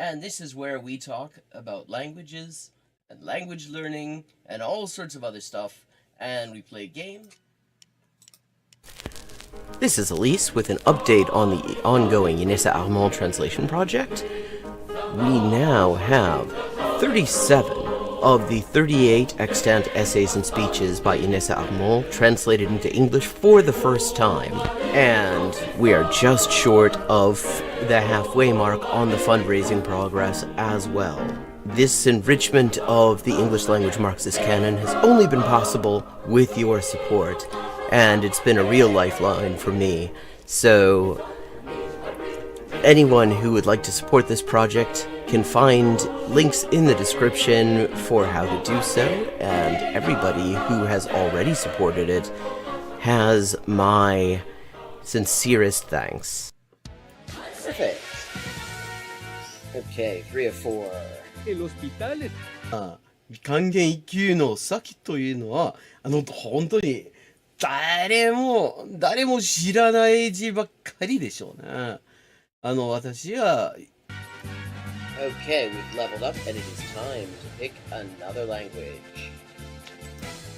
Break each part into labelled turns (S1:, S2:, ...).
S1: and this is where we talk about languages and language learning and all sorts of other stuff, and we play games.
S2: This is Elise with an update on the ongoing Inessa Armand translation project. We now have 37 of the 38 extant essays and speeches by Inessa Armand translated into English for the first time, and we are just short of the halfway mark on the fundraising progress as well. This enrichment of the English language Marxist canon has only been possible with your support, and it's been a real lifeline for me. So anyone who would like to support this project can find links in the description for how to do so, and everybody who has already supported it has my sincerest thanks.
S1: Perfect. Okay, 3 of 4.
S3: El hospital
S4: 還元一級の先というのは、本当に誰も知らない字ばっかりでしょうね。私は
S1: Okay, we've leveled up, and it is time to pick another language.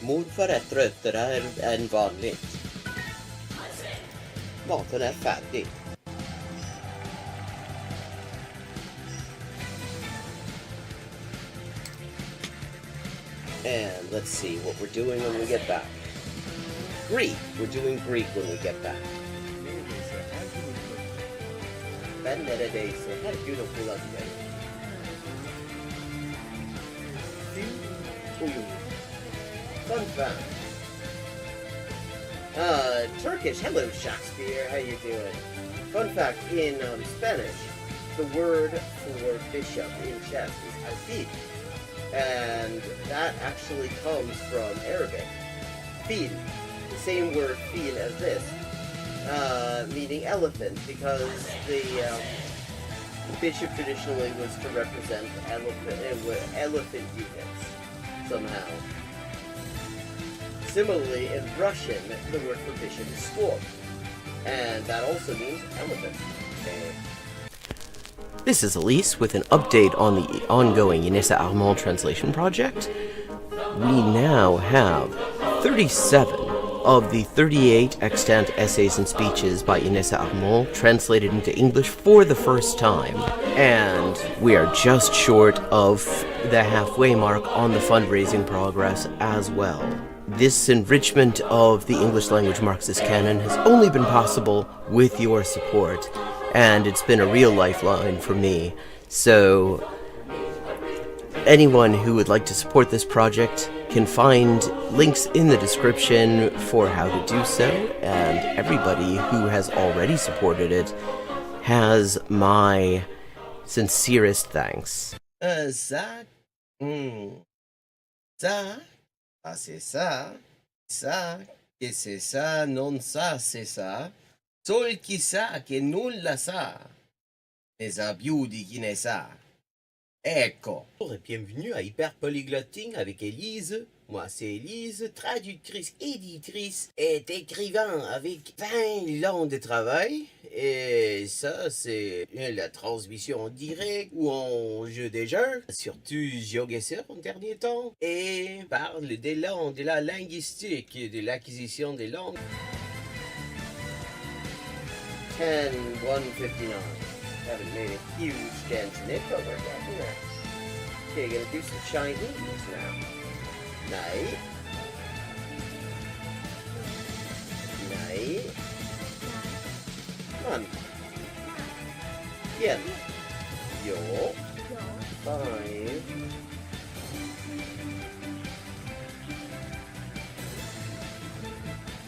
S1: Mordfar är tröttare än vanligt. Maten är färdig. And let's see what we're doing when we get back. Greek. We're doing Greek when we get back. Ben neredeyse her gün okula giderim. Fun fact. Turkish. Hello, Shakespeare. How you doing? Fun fact, in Spanish, the word for bishop in chess is alfil. And that actually comes from Arabic. Fil. The same word fil as this. Meaning elephant, because the bishop traditionally was to represent elephant units somehow. Similarly, in Russian, the word for bishop is stork, and that also means elephant. Okay.
S2: This is Elise with an update on the ongoing Inessa Armand translation project. We now have 37 of the 38 extant essays and speeches by Inessa Armand translated into English for the first time, and we are just short of the halfway mark on the fundraising progress as well. This enrichment of the English language Marxist canon has only been possible with your support, and it's been a real lifeline for me. So anyone who would like to support this project can find links in the description for how to do so, and everybody who has already supported it has my sincerest thanks.
S4: Ça, ça, c'est ça, ça, che c'est ça, non ça, c'est ça, sol chi sa che nulla sa, ne sa più di chi ne sa. Ecco.
S5: Bonjour et bienvenue à Hyper Polyglotting avec Élise. Moi, c'est Élise, traductrice, éditrice et écrivain avec 20 ans de travail. Et ça, c'est la transmission en direct ou en jeu des jeux, surtout GeoGuessr en dernier temps. Et parle des langues, de la linguistique et de l'acquisition des langues.
S1: 10-159. Haven't made a huge dent in it, but we're getting there. Okay, gonna do some Chinese now. Night. Night. Come on. Yen. Yo. 5.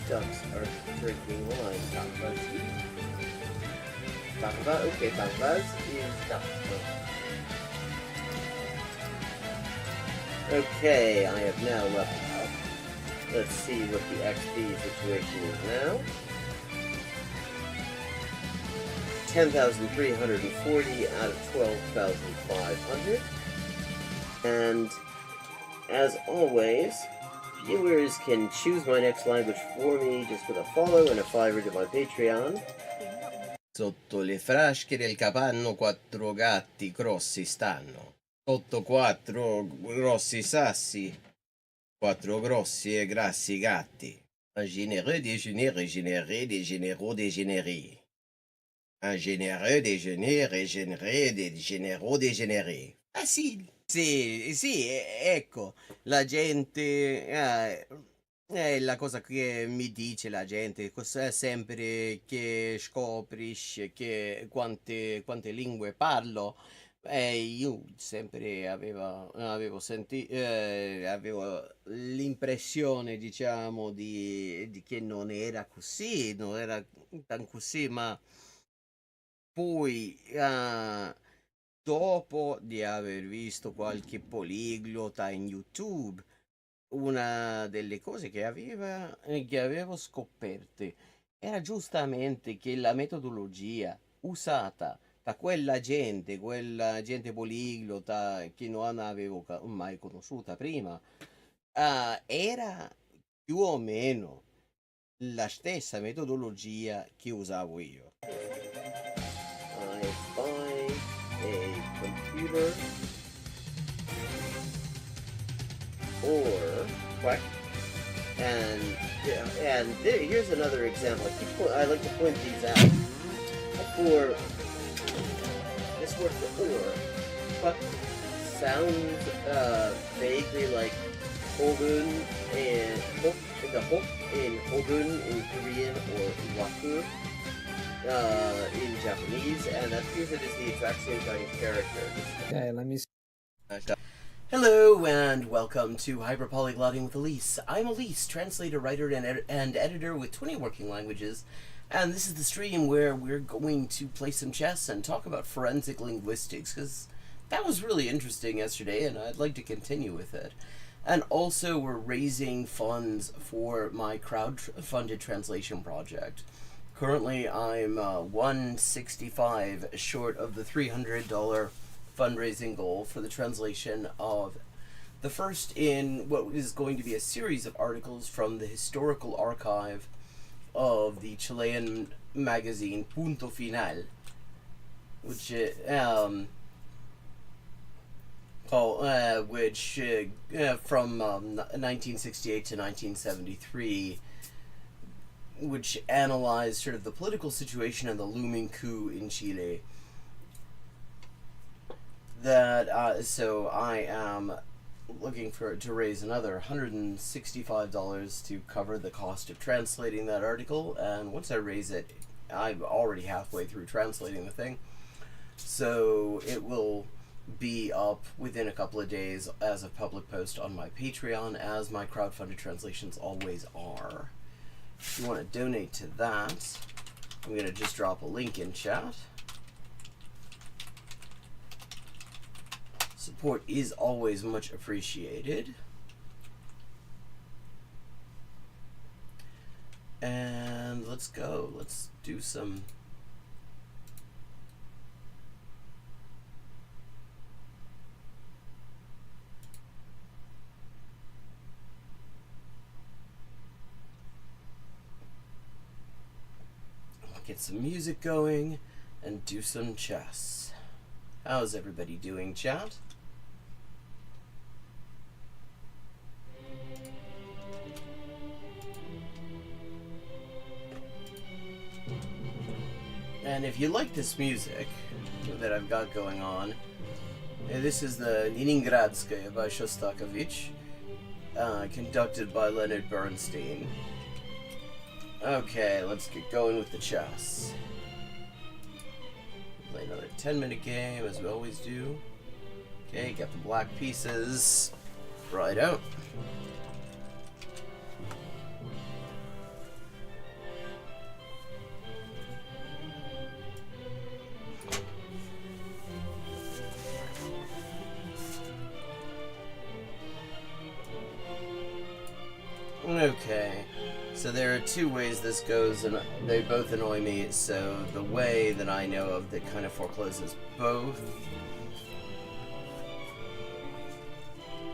S1: Ducks are drinking wine. Barbas. Barba, okay, Barbas is duck. Okay, I have now leveled up. Let's see what the XP situation is now. 10,340 out of 12,500. And as always, viewers can choose my next language for me just with a follow and a $5 to my Patreon.
S4: Sotto le frasche del capanno 4 gatti grossi stanno. Sotto 4 grossi sassi, 4 grossi e grassi gatti. Un généreux déjeuner régénéré des généraux dégénérés. Un généreux déjeuner régénéré des généraux dégénérés. Facile.
S5: Sì, sì, ecco, la gente, è la cosa che mi dice la gente, sempre che scoprisce che quante lingue parlo, io sempre avevo l'impressione, diciamo, di che non era così, non era tan così, ma poi, dopo di aver visto qualche poliglota in YouTube, una delle cose che avevo scoperte era giustamente che la metodologia usata da quella gente poliglota che non avevo mai conosciuta prima, era più o meno la stessa metodologia che usavo io. I buy a computer or what? And here's another example. I like to point these out. For this word for or, but sounds vaguely like hogun and the hok in hogun in Korean or waku in Japanese, and that appears it is the exact same kind of character.
S3: Okay, let me see.
S2: Hello and welcome to Hyperpolyglotting with Elise. I'm Elise, translator, writer, and editor with 20 working languages, and this is the stream where we're going to play some chess and talk about forensic linguistics, because that was really interesting yesterday and I'd like to continue with it. And also we're raising funds for my crowd-funded translation project. Currently I'm $165 short of the $300 fundraising goal for the translation of the first in what is going to be a series of articles from the historical archive of the Chilean magazine Punto Final, which from 1968 to 1973, which analyzed sort of the political situation and the looming coup in Chile. That so I am looking to raise another $165 to cover the cost of translating that article, and once I raise it, I'm already halfway through translating the thing, so it will be up within a couple of days as a public post on my Patreon, as my crowdfunded translations always are. If you want to donate to that, I'm going to just drop a link in chat. Support is always much appreciated. And let's go. Let's do some... get some music going and do some chess. How's everybody doing, chat? And if you like this music that I've got going on, this is the Leningradskaya by Shostakovich, conducted by Leonard Bernstein. Okay, let's get going with the chess. Play another 10-minute game, as we always do. Okay, got the black pieces. Right out. Okay, so there are two ways this goes, and they both annoy me, so the way that I know of that kind of forecloses both...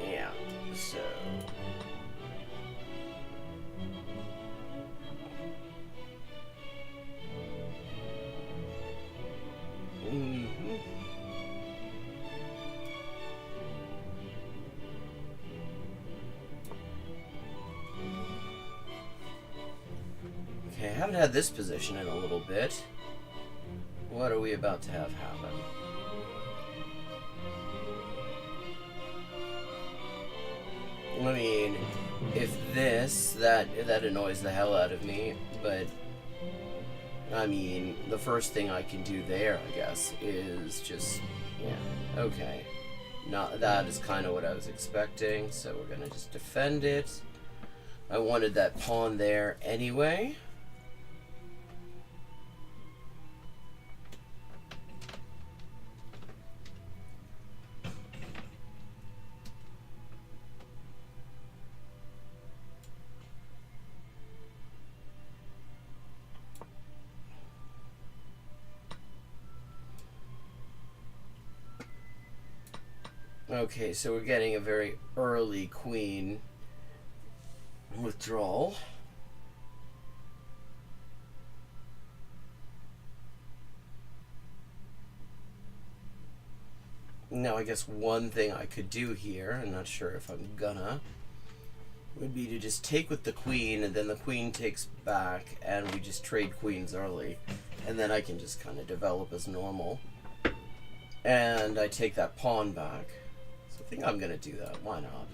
S2: yeah, so... haven't had this position in a little bit. What are we about to have happen? I mean, if that annoys the hell out of me, but I mean, the first thing I can do there, I guess, is just, yeah, okay. Not, that is kind of what I was expecting, so we're gonna just defend it. I wanted that pawn there anyway. Okay, so we're getting a very early queen withdrawal. Now, I guess one thing I could do here, I'm not sure if I'm gonna, would be to just take with the queen, and then the queen takes back, and we just trade queens early. And then I can just kind of develop as normal. And I take that pawn back. So I think I'm gonna do that. Why not?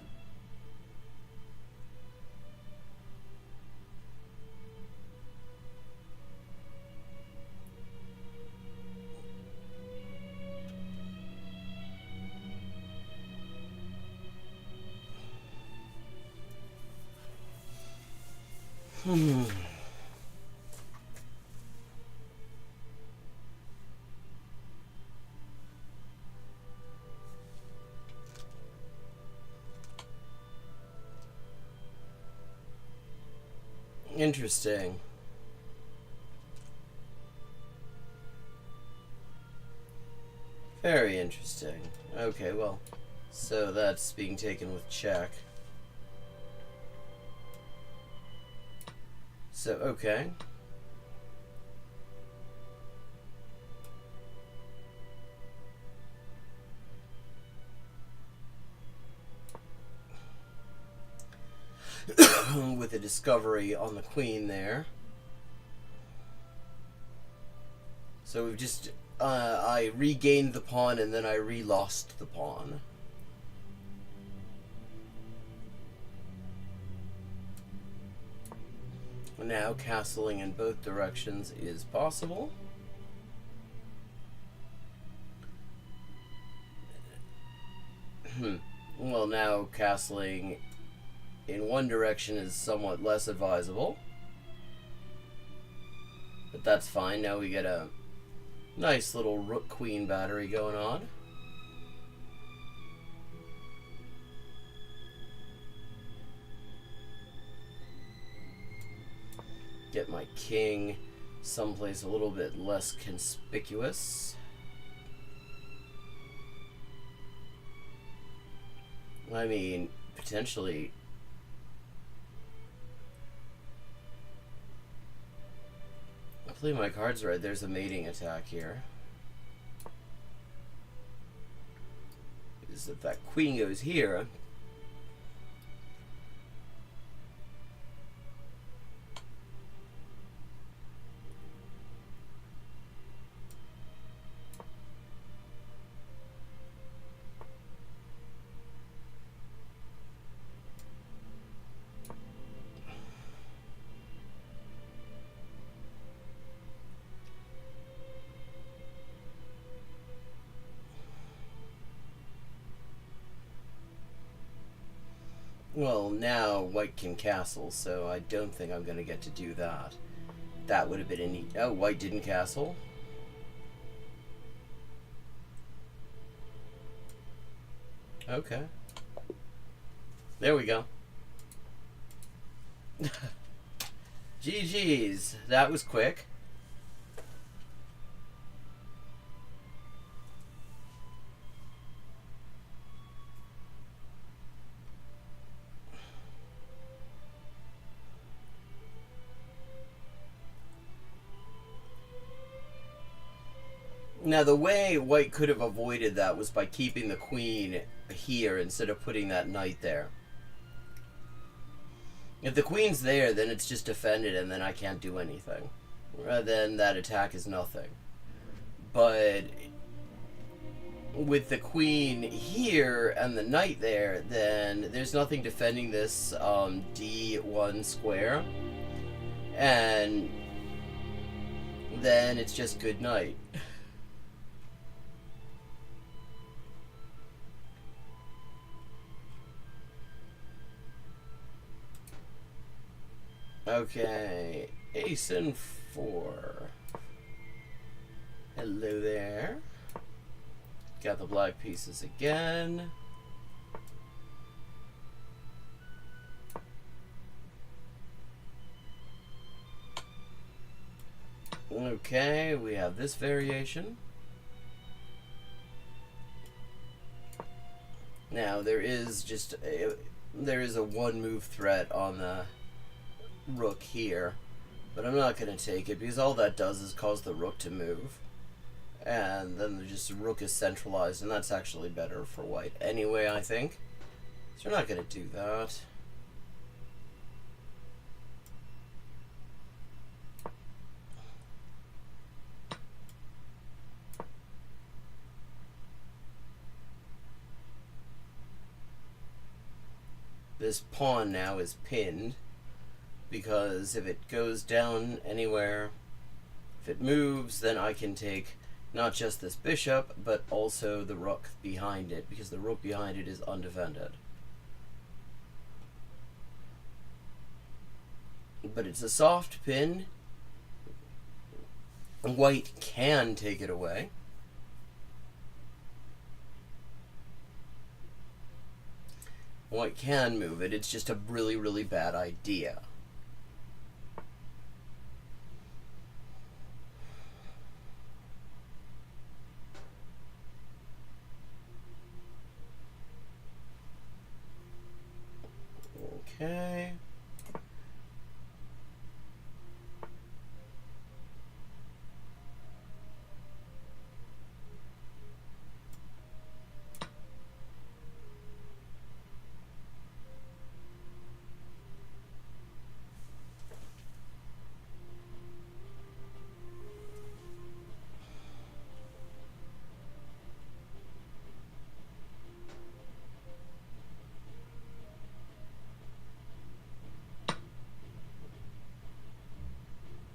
S2: Interesting. Very interesting. Okay, well, so that's being taken with check. So, okay. With a discovery on the queen there. So we've just, I regained the pawn and then I re-lost the pawn. Now castling in both directions is possible. Well, now castling in one direction is somewhat less advisable. But that's fine. Now we get a nice little rook-queen battery going on. Get my king someplace a little bit less conspicuous. I mean, potentially... I play my cards right. There's a mating attack here. Is if that queen goes here... Well, now white can castle, so I don't think I'm going to get to do that. That would have been a neat... Oh, white didn't castle. Okay. There we go. GG's. That was quick. Now, the way white could have avoided that was by keeping the queen here instead of putting that knight there. If the queen's there, then it's just defended, and then I can't do anything. Then that attack is nothing. But with the queen here and the knight there, then there's nothing defending this D1 square. And then it's just good night. Okay, ace and 4. Hello there. Got the black pieces again. Okay, we have this variation. Now there is a 1 move threat on the rook here, but I'm not going to take it because all that does is cause the rook to move, and then just the rook is centralized, and that's actually better for white anyway, I think. So we're not going to do that. This pawn now is pinned, because if it goes down anywhere, if it moves, then I can take not just this bishop, but also the rook behind it, because the rook behind it is undefended. But it's a soft pin. White can take it away. White can move it, it's just a really, really bad idea. Okay.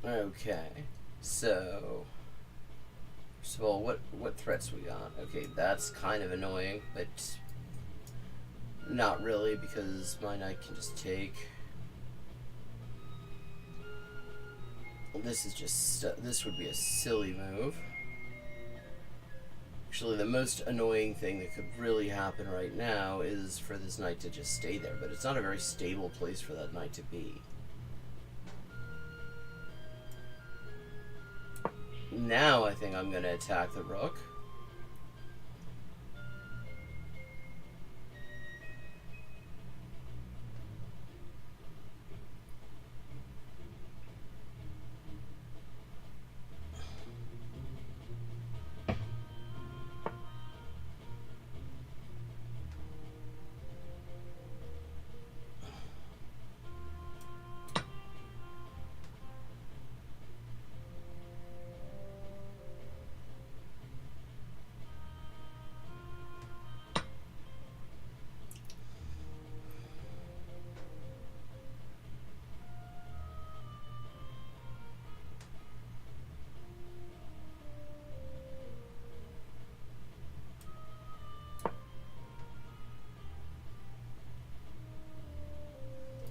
S2: Okay, so first of all, what threats we got? Okay, that's kind of annoying, but not really, because my knight can just take. This is just this would be a silly move. Actually, the most annoying thing that could really happen right now is for this knight to just stay there, but it's not a very stable place for that knight to be. Now I think I'm going to attack the rook.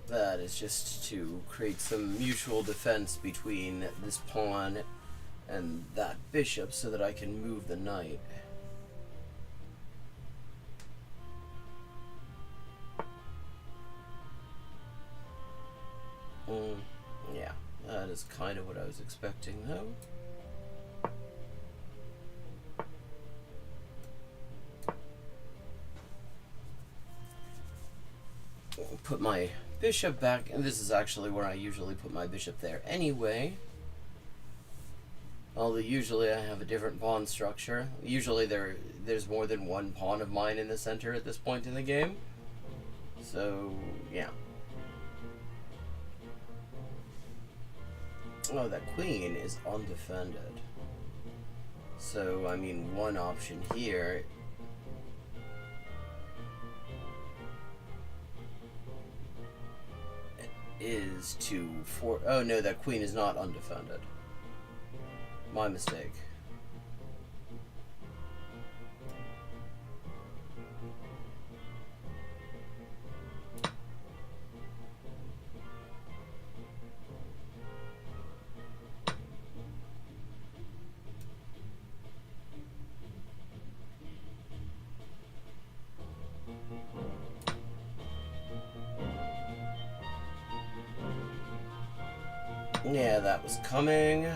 S2: That is just to create some mutual defense between this pawn and that bishop so that I can move the knight. Yeah, that is kind of what I was expecting, though. Put my bishop back, and this is actually where I usually put my bishop there anyway. Although usually I have a different pawn structure. Usually there's more than one pawn of mine in the center at this point in the game. So, yeah.
S5: Oh, that queen is undefended. So, I mean, one option here is to oh no, that queen is not undefended. My mistake. Yeah, that was coming.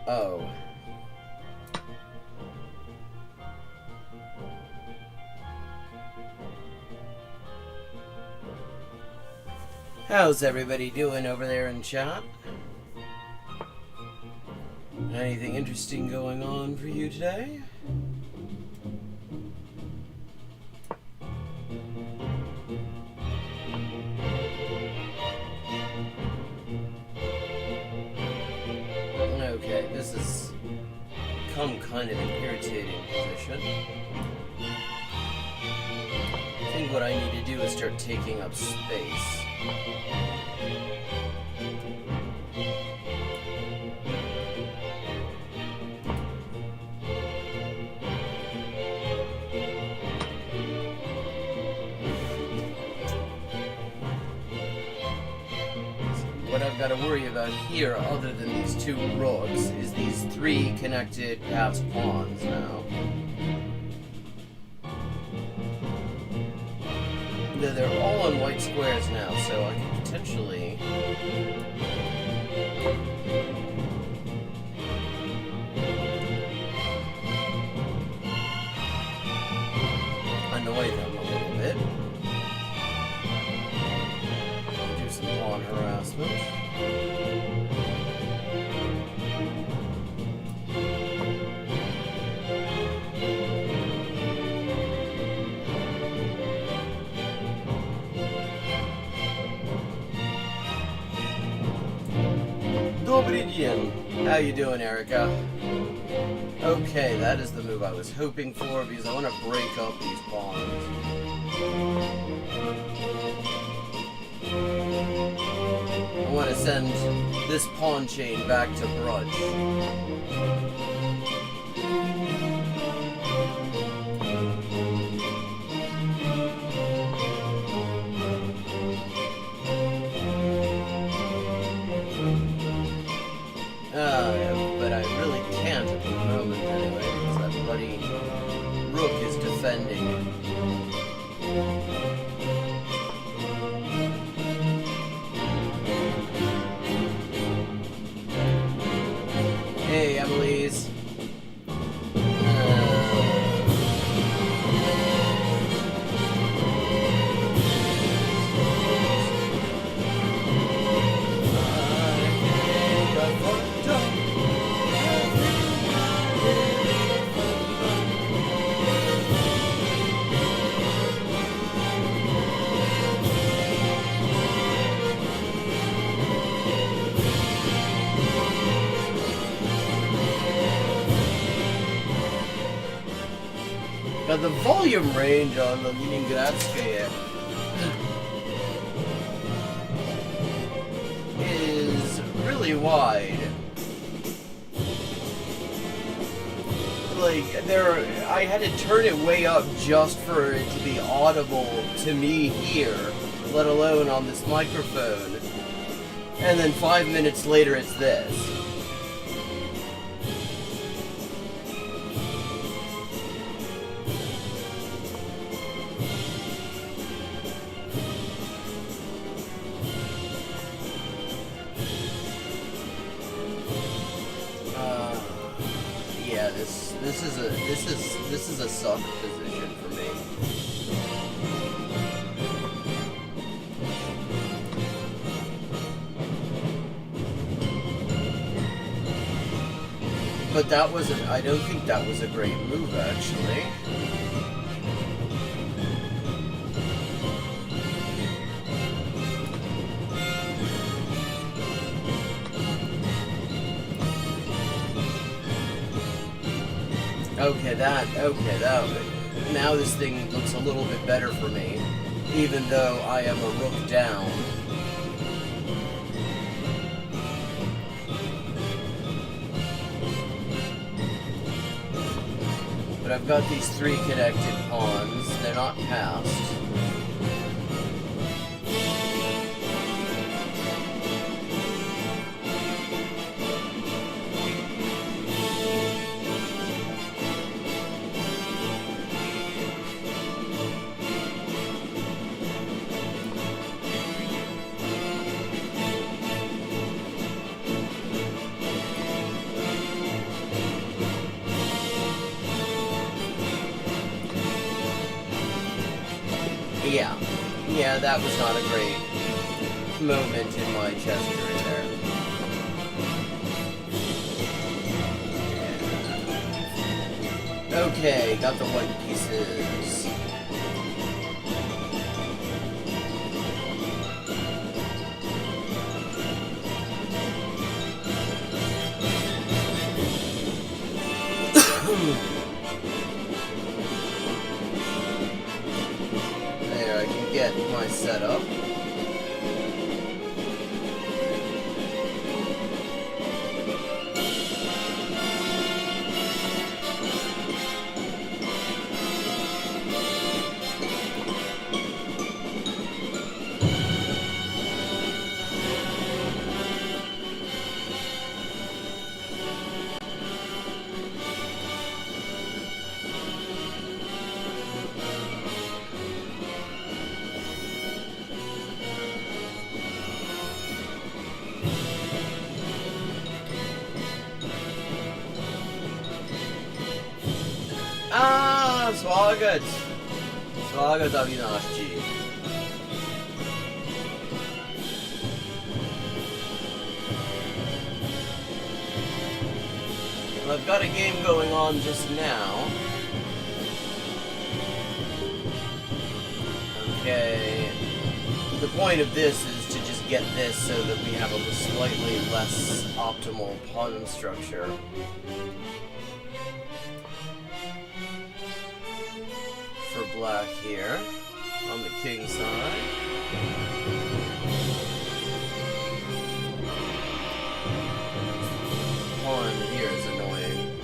S5: Oh. How's everybody doing over there in chat? Anything interesting going on for you today? Okay, this has become kind of an irritating position. I think what I need to do is start taking up space. What I've got to worry about here, other than these two rooks, is these three connected passed pawns now. They're all on white squares now, so I could potentially annoy them a little bit. Do some pawn harassment. Добрый день. How you doing, Erica? Okay, that is the move I was hoping for because I want to break up these pawns. I want to send this pawn chain back to Brudge. But I really can't at the moment anyway, because that bloody rook is defending. Hey, Emily's. Now the volume range on the Leningradskaya is really wide. Like I had to turn it way up just for it to be audible to me here, let alone on this microphone. And then 5 minutes later it's this. This is a suck position for me. but that wasn't. I don't think that was a great move, actually. Okay, now this thing looks a little bit better for me, even though I am a rook down. But I've got these 3 connected pawns, they're not passed. Yeah, that was not a great moment in my chess career there. Okay, got the white pieces. There, I can get my setup. Swagat! Swagat Avinashji. Well, I've got a game going on just now. Okay. The point of this is to just get this so that we have a slightly less optimal pawn structure. For black here on the king side. Pawn here is annoying.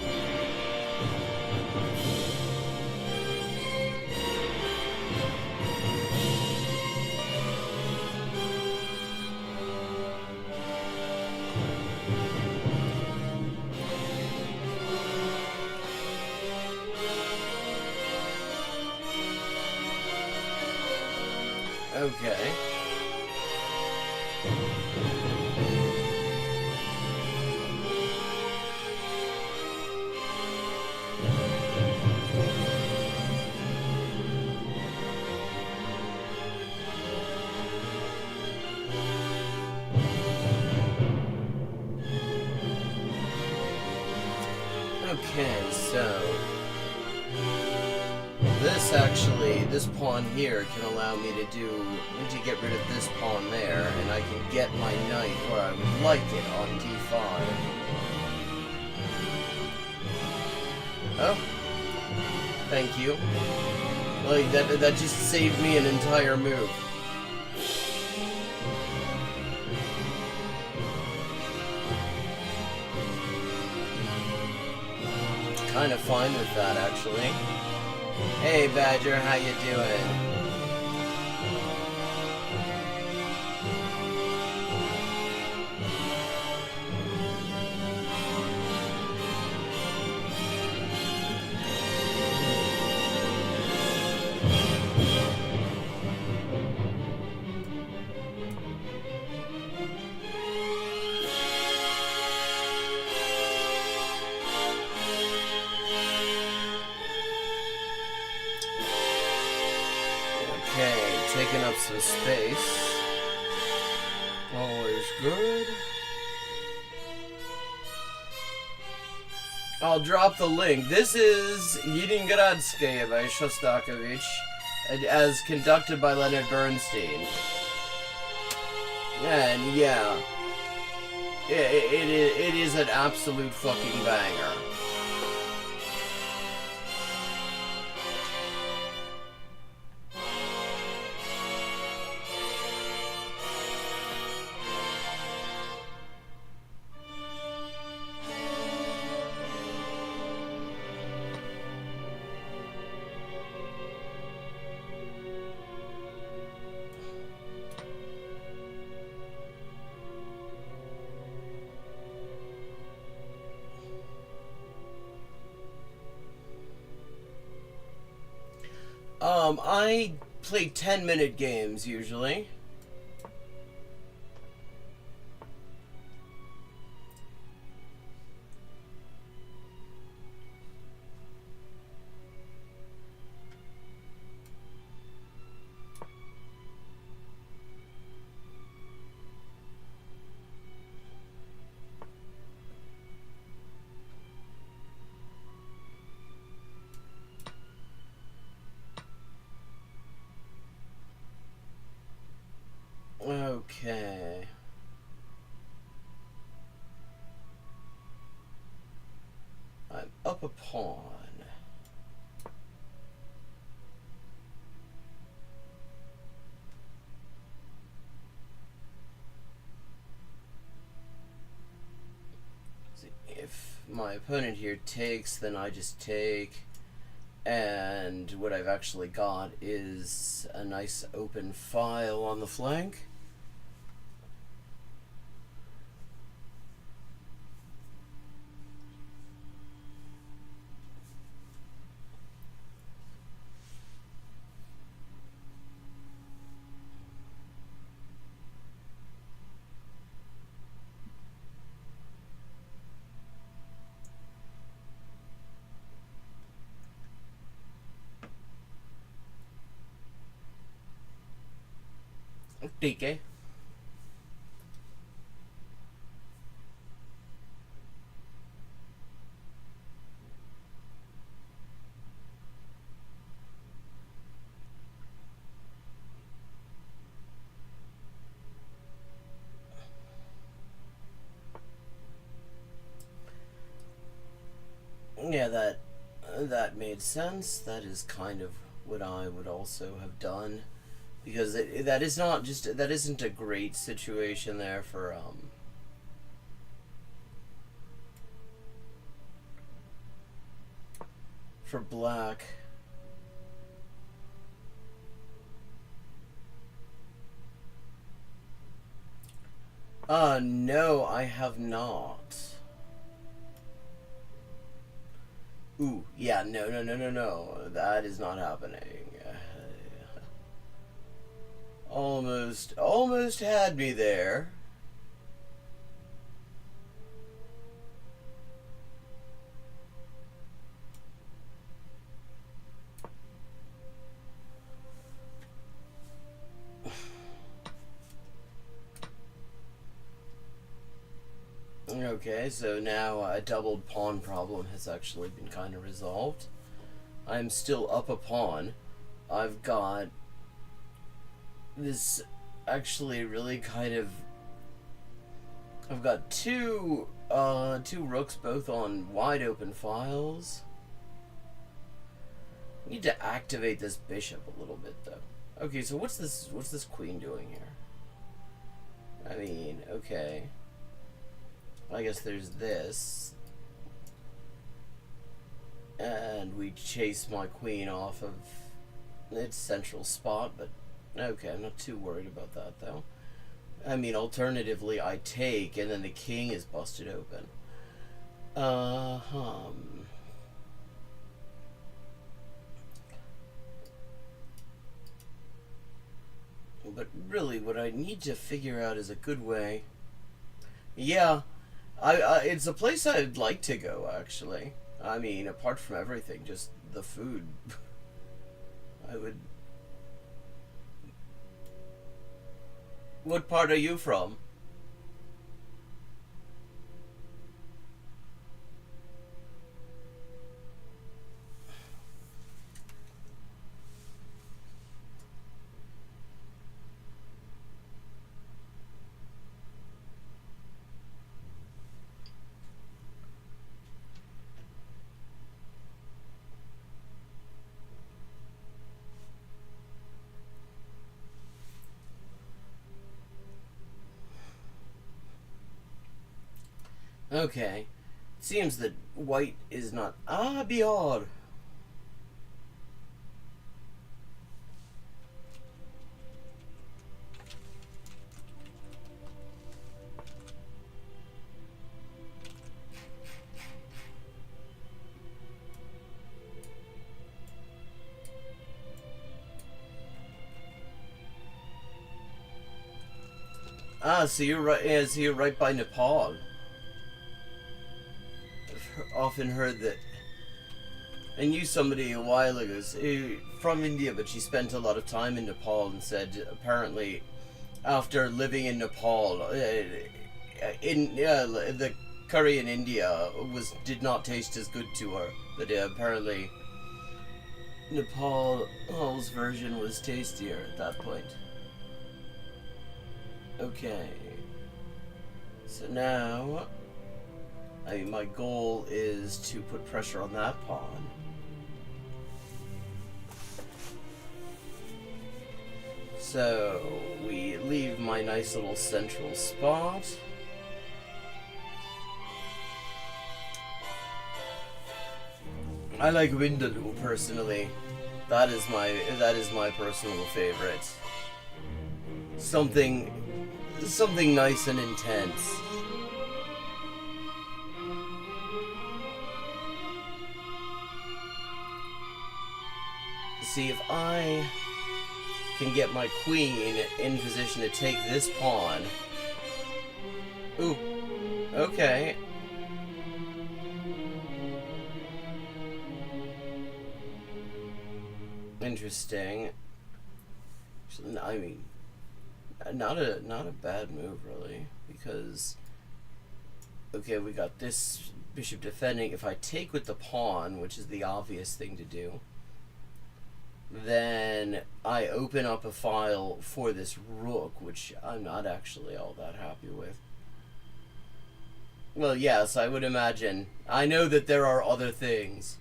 S5: Okay. Okay, so this pawn here can allow me to get rid of this pawn there, and I can get my knight where I would like it on d5. Oh, thank you. Like that just saved me an entire move. Kind of fine with that, actually. Hey, Badger, how you doing? Taking up some space. Always good.
S2: I'll drop the link. This is Leningradskaya by Shostakovich, as conducted by Leonard Bernstein. And yeah, it is an absolute fucking banger. I play 10-minute games usually. Okay. I'm up a pawn. See, if my opponent here takes, then I just take. And what I've actually got is a nice open file on the flank. DK. Yeah, that made sense. That is kind of what I would also have done. Because that isn't a great situation there for black. No, I have not. Ooh, yeah, no. That is not happening. Almost had me there. Okay, so now a doubled pawn problem has actually been kind of resolved. I'm still up a pawn. I've got this actually really kind of... I've got two rooks both on wide open files. I need to activate this bishop a little bit though. Okay, so what's this queen doing here? I mean, okay. I guess there's this. And we chase my queen off of its central spot, but okay, I'm not too worried about that though. I mean, alternatively, I take, and then the king is busted open. But really, what I need to figure out is a good way. Yeah, it's a place I'd like to go, actually. I mean, apart from everything, just the food. I would... What part are you from? Okay. Seems that white is not... Ah, Bior! Ah, so you're right. Yeah, so you're right by Nepal. I've often heard that. I knew somebody a while ago from India, but she spent a lot of time in Nepal and said apparently after living in Nepal, the curry in India did not taste as good to her. But apparently Nepal's version was tastier at that point. Okay. So now, my goal is to put pressure on that pawn. So we leave my nice little central spot. I like Vindaloo personally. That is my personal favorite. Something nice and intense. See, if I can get my queen in position to take this pawn. Ooh, okay. Interesting. I mean, not a bad move really, because okay, we got this bishop defending. If I take with the pawn, which is the obvious thing to do, then I open up a file for this rook, which I'm not actually all that happy with. Well, yes, I would imagine. I know that there are other things.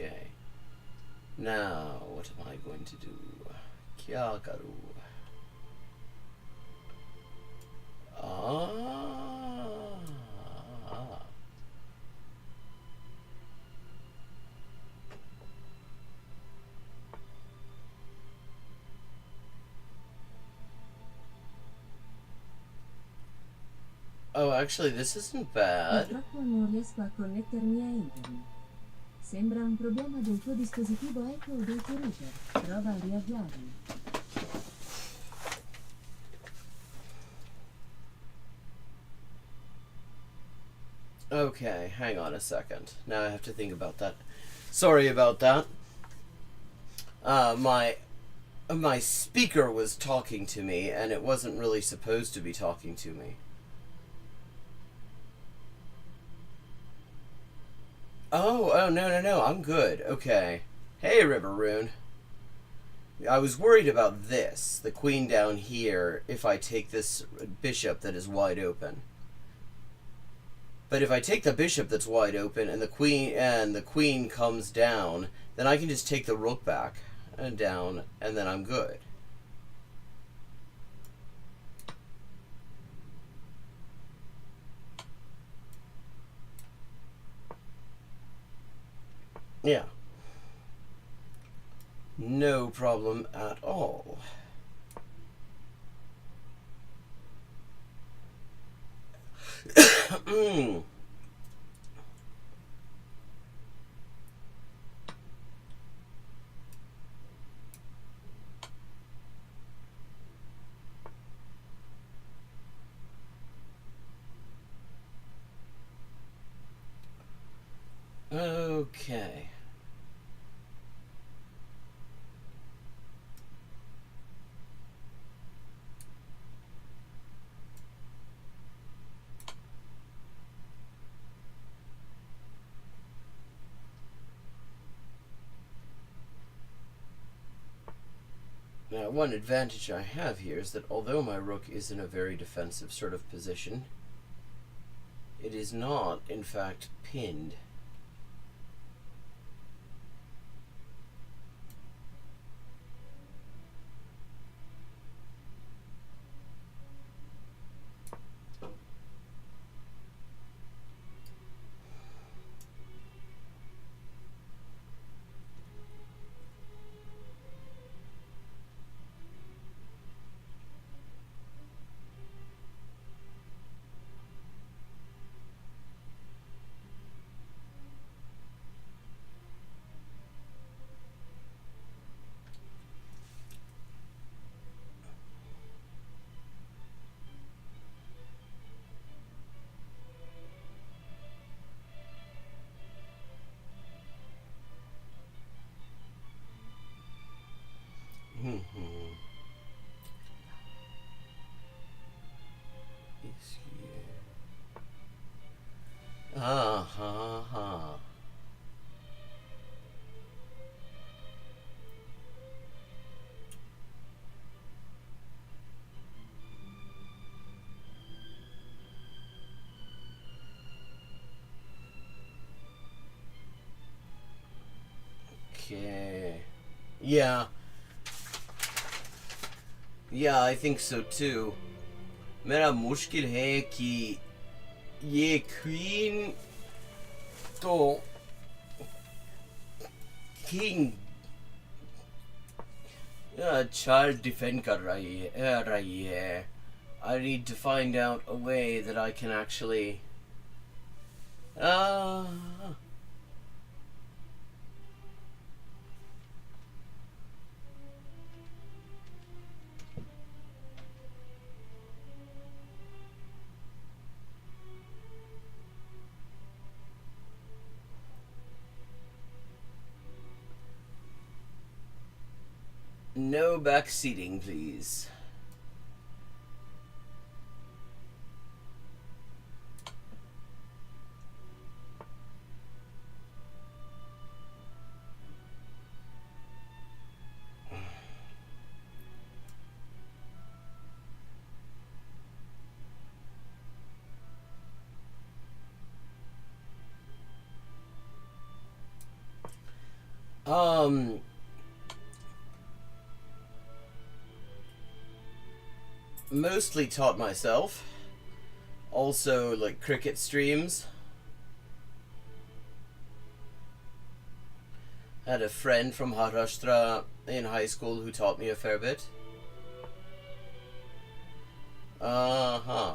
S2: Okay. Now, what am I going to do? Kya karu? Ah. Oh, actually, this isn't bad.
S3: Purtroppo non riesco a connettermi a internet. Sembra un problema del tuo dispositivo Echo o del tuo router. Prova a riavviarlo.
S2: Okay, hang on a second. Now I have to think about that. Sorry about that. My speaker was talking to me, and it wasn't really supposed to be talking to me. Oh, no, I'm good. Okay. Hey, River Rune. I was worried about this, the queen down here, if I take this bishop that is wide open. But if I take the bishop that's wide open and the queen comes down, then I can just take the rook back and down, and then I'm good. Yeah. No problem at all. Okay. Now, one advantage I have here is that although my rook is in a very defensive sort of position, it is not, in fact, pinned. Ah ha ha. Okay. Yeah. Yeah, I think so too. मेरा मुश्किल है कि ये queen तो king child defend कर रही है. I need to find out a way that I can actually no back seating, please. Mostly taught myself. Also, like, cricket streams. Had a friend from Maharashtra in high school who taught me a fair bit. Uh-huh.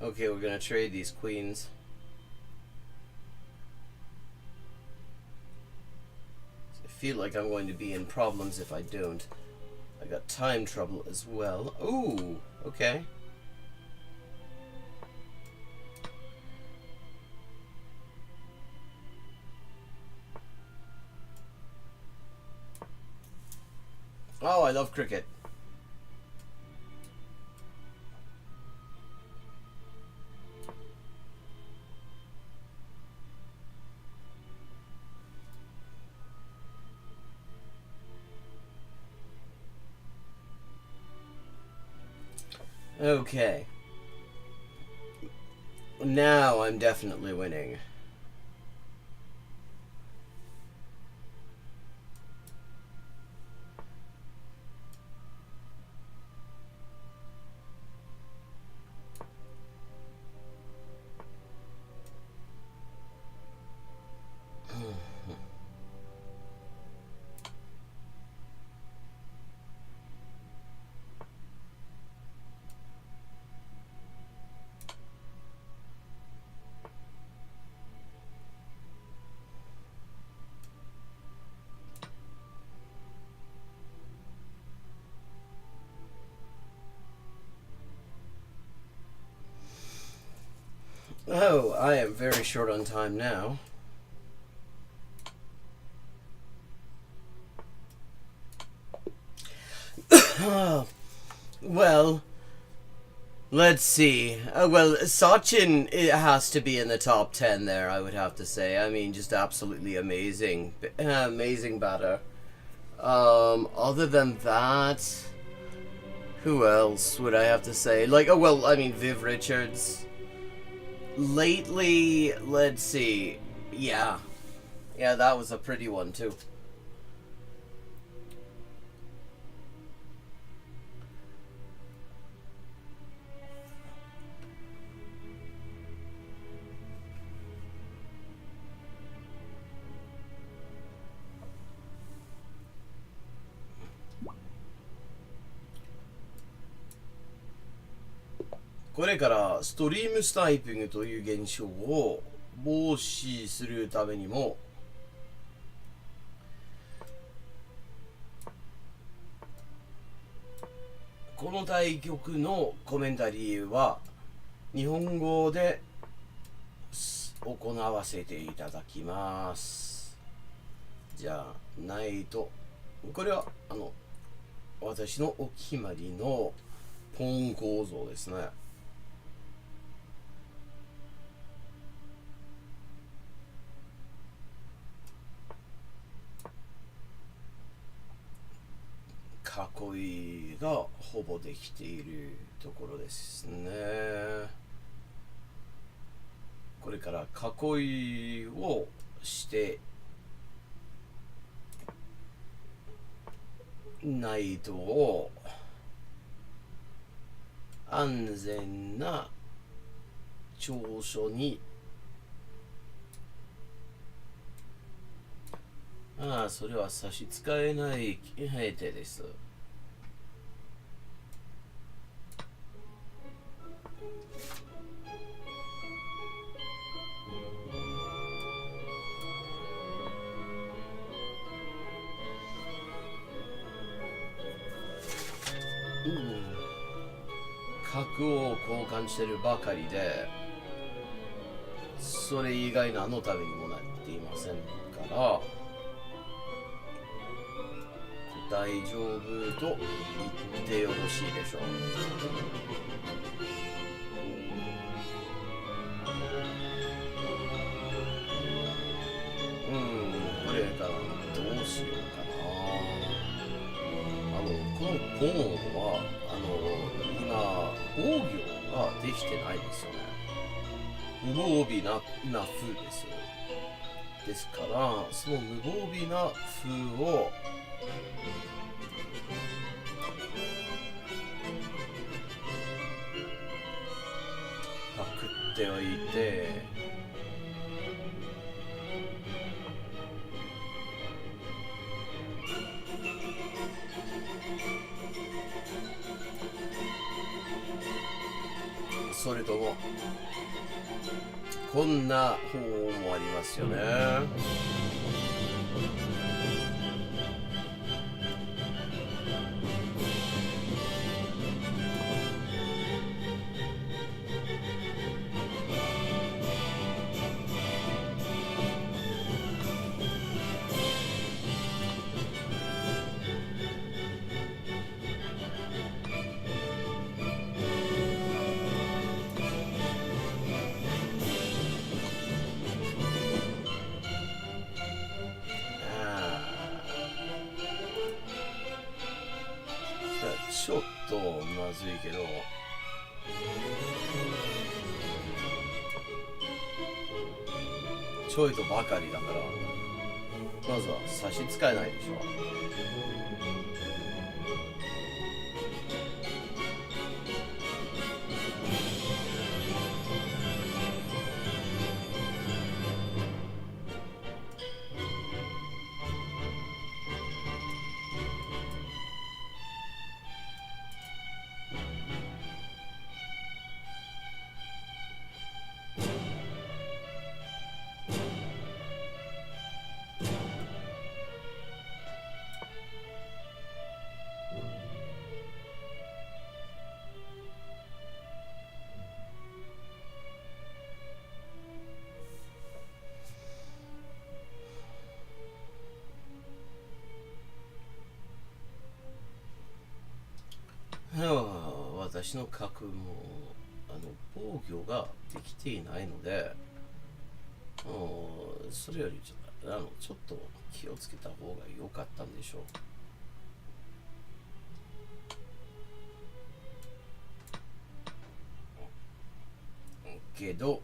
S2: Okay, we're gonna trade these queens. I feel like I'm going to be in problems if I don't. I got time trouble as well. Ooh, okay. Oh, I love cricket. Okay. Now I'm definitely winning. Oh, I am very short on time now. Well, let's see. Well, Sachin, it has to be in the top 10 there, I would have to say. I mean, just absolutely amazing. Amazing batter. Other than that, who else would I have to say? Like, oh, well, I mean, Viv Richards. Lately, let's see. Yeah. Yeah, that was a pretty one, too.これからストリームスタイピングという現象を防止するためにも、この対局のコメンタリーは日本語で行わせていただきます。じゃないと、これは私のお決まりのポン構造ですね。囲いがほぼできているところですね。これから囲いをしてないと安全な長所にそれは差し支えない兵手です。角を交換してるばかりで、それ以外何のためにもなっていませんから、大丈夫と言ってよろしいでしょう。これからどうしようかな。このポンは今防御ができてないですよね。無防備な風ですよ。ですからその無防備な風をパクっておいて、それともこんな方もありますよね。ちょっとまずいけど、ちょいとばかりだからまずは差し支えないでしょう。私の角も防御ができていないので、それよりちょっと
S5: ちょっと気をつけた方が良かったんでしょうけど、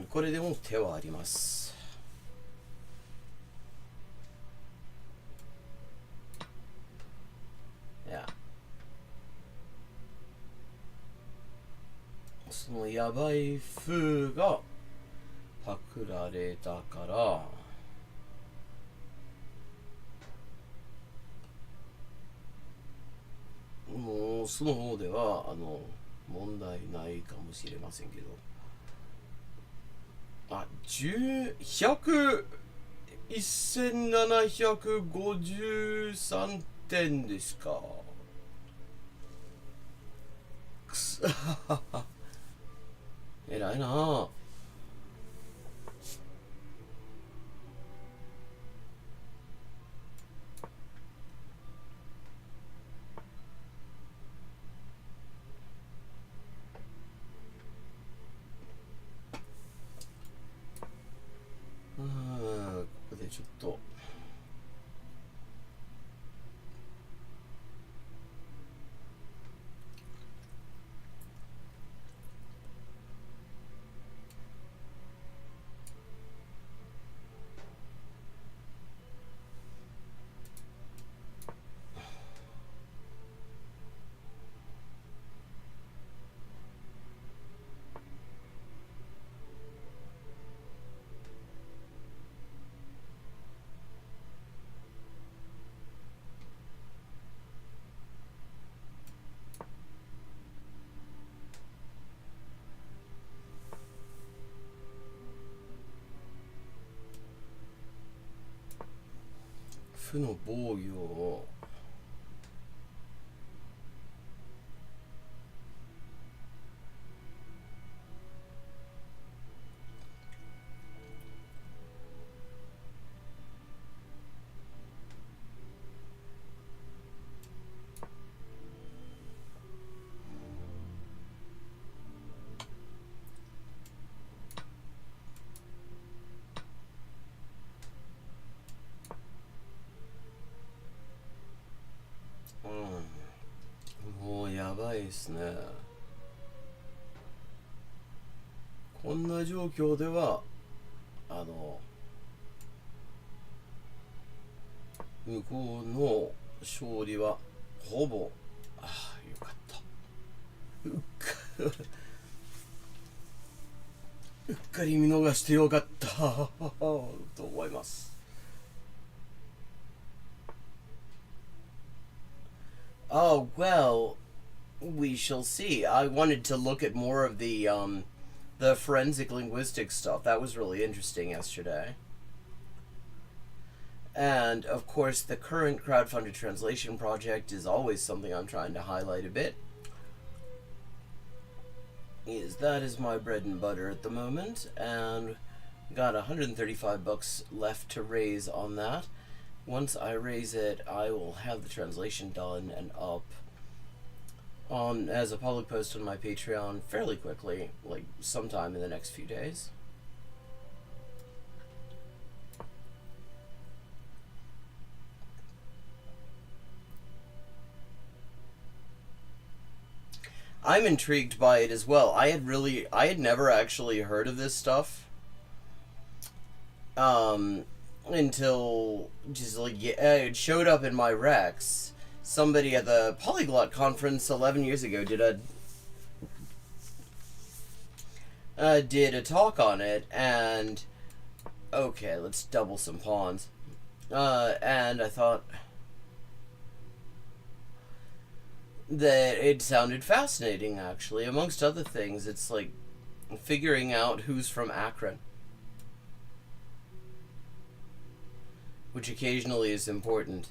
S5: これでも手はあります。いや、そのやばい風がパクられたから、もうその方では問題ないかもしれませんけど、1753点ですか。くそ偉いなあ。ここでちょっと負の防御をもうやばいですね。こんな状況では向こうの勝利はほぼ、よかったうっかり見逃してよかったと思います。Oh, well, we shall see. I wanted to look at more of the forensic linguistics stuff. That was really interesting yesterday. And of course, the current crowdfunded translation project is always something I'm trying to highlight a bit. That is my bread and butter at the moment, and got 135 bucks left to raise on that. Once I raise it, I will have the translation done and up on as a public post on my Patreon fairly quickly, like sometime in the next few days. I'm intrigued by it as well. I had never actually heard of this stuff until just it showed up in my Rex. Somebody at the Polyglot conference 11 years ago did a talk on it, and okay, let's double some pawns. And I thought that it sounded fascinating, actually. Amongst other things, it's like figuring out who's from Akron, which occasionally is important.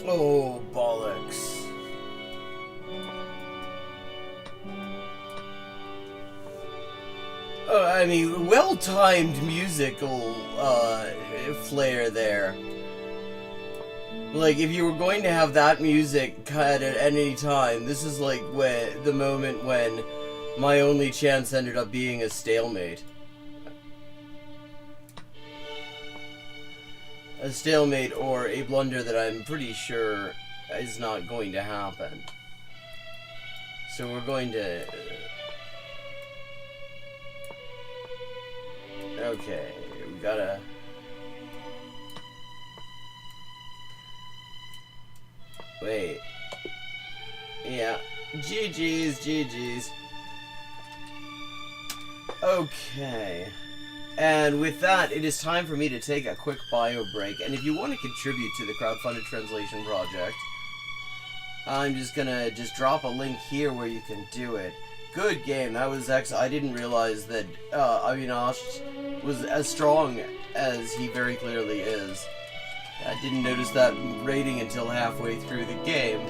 S4: Oh, bollocks. I mean, well-timed musical flair there. Like, if you were going to have that music cut at any time, this is like the moment when my only chance ended up being a stalemate. A stalemate or a blunder that I'm pretty sure is not going to happen. So we're going to... Okay, we gotta... Wait. Yeah. GG's. Okay. And with that, it is time for me to take a quick bio break. And if you want to contribute to the crowdfunded translation project, I'm just gonna drop a link here where you can do it. Good game. That was I didn't realize that Avinash was as strong as he very clearly is. I didn't notice that rating until halfway through the game.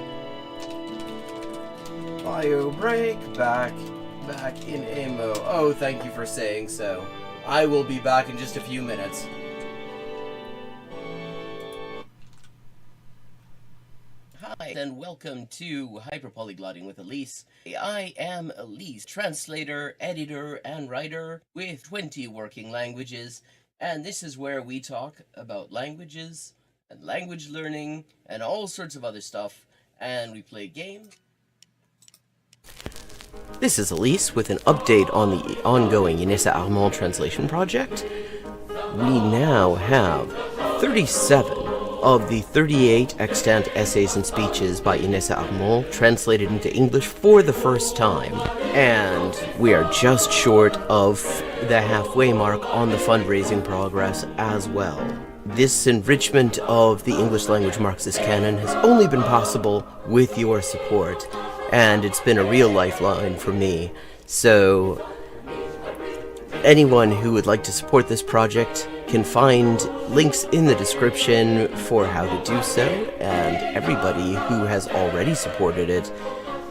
S4: Bio break, back in ammo. Oh, thank you for saying so. I will be back in just a few minutes. Hi, and welcome to Hyperpolyglotting with Elise. I am Elise, translator, editor, and writer with 20 working languages, and this is where we talk about languages and language learning and all sorts of other stuff, and we play games.
S2: This is Elise with an update on the ongoing Inessa Armand translation project. We now have 37 of the 38 extant essays and speeches by Inessa Armand translated into English for the first time, and we are just short of the halfway mark on the fundraising progress as well. This enrichment of the English language Marxist canon has only been possible with your support, and it's been a real lifeline for me. So anyone who would like to support this project can find links in the description for how to do so, and everybody who has already supported it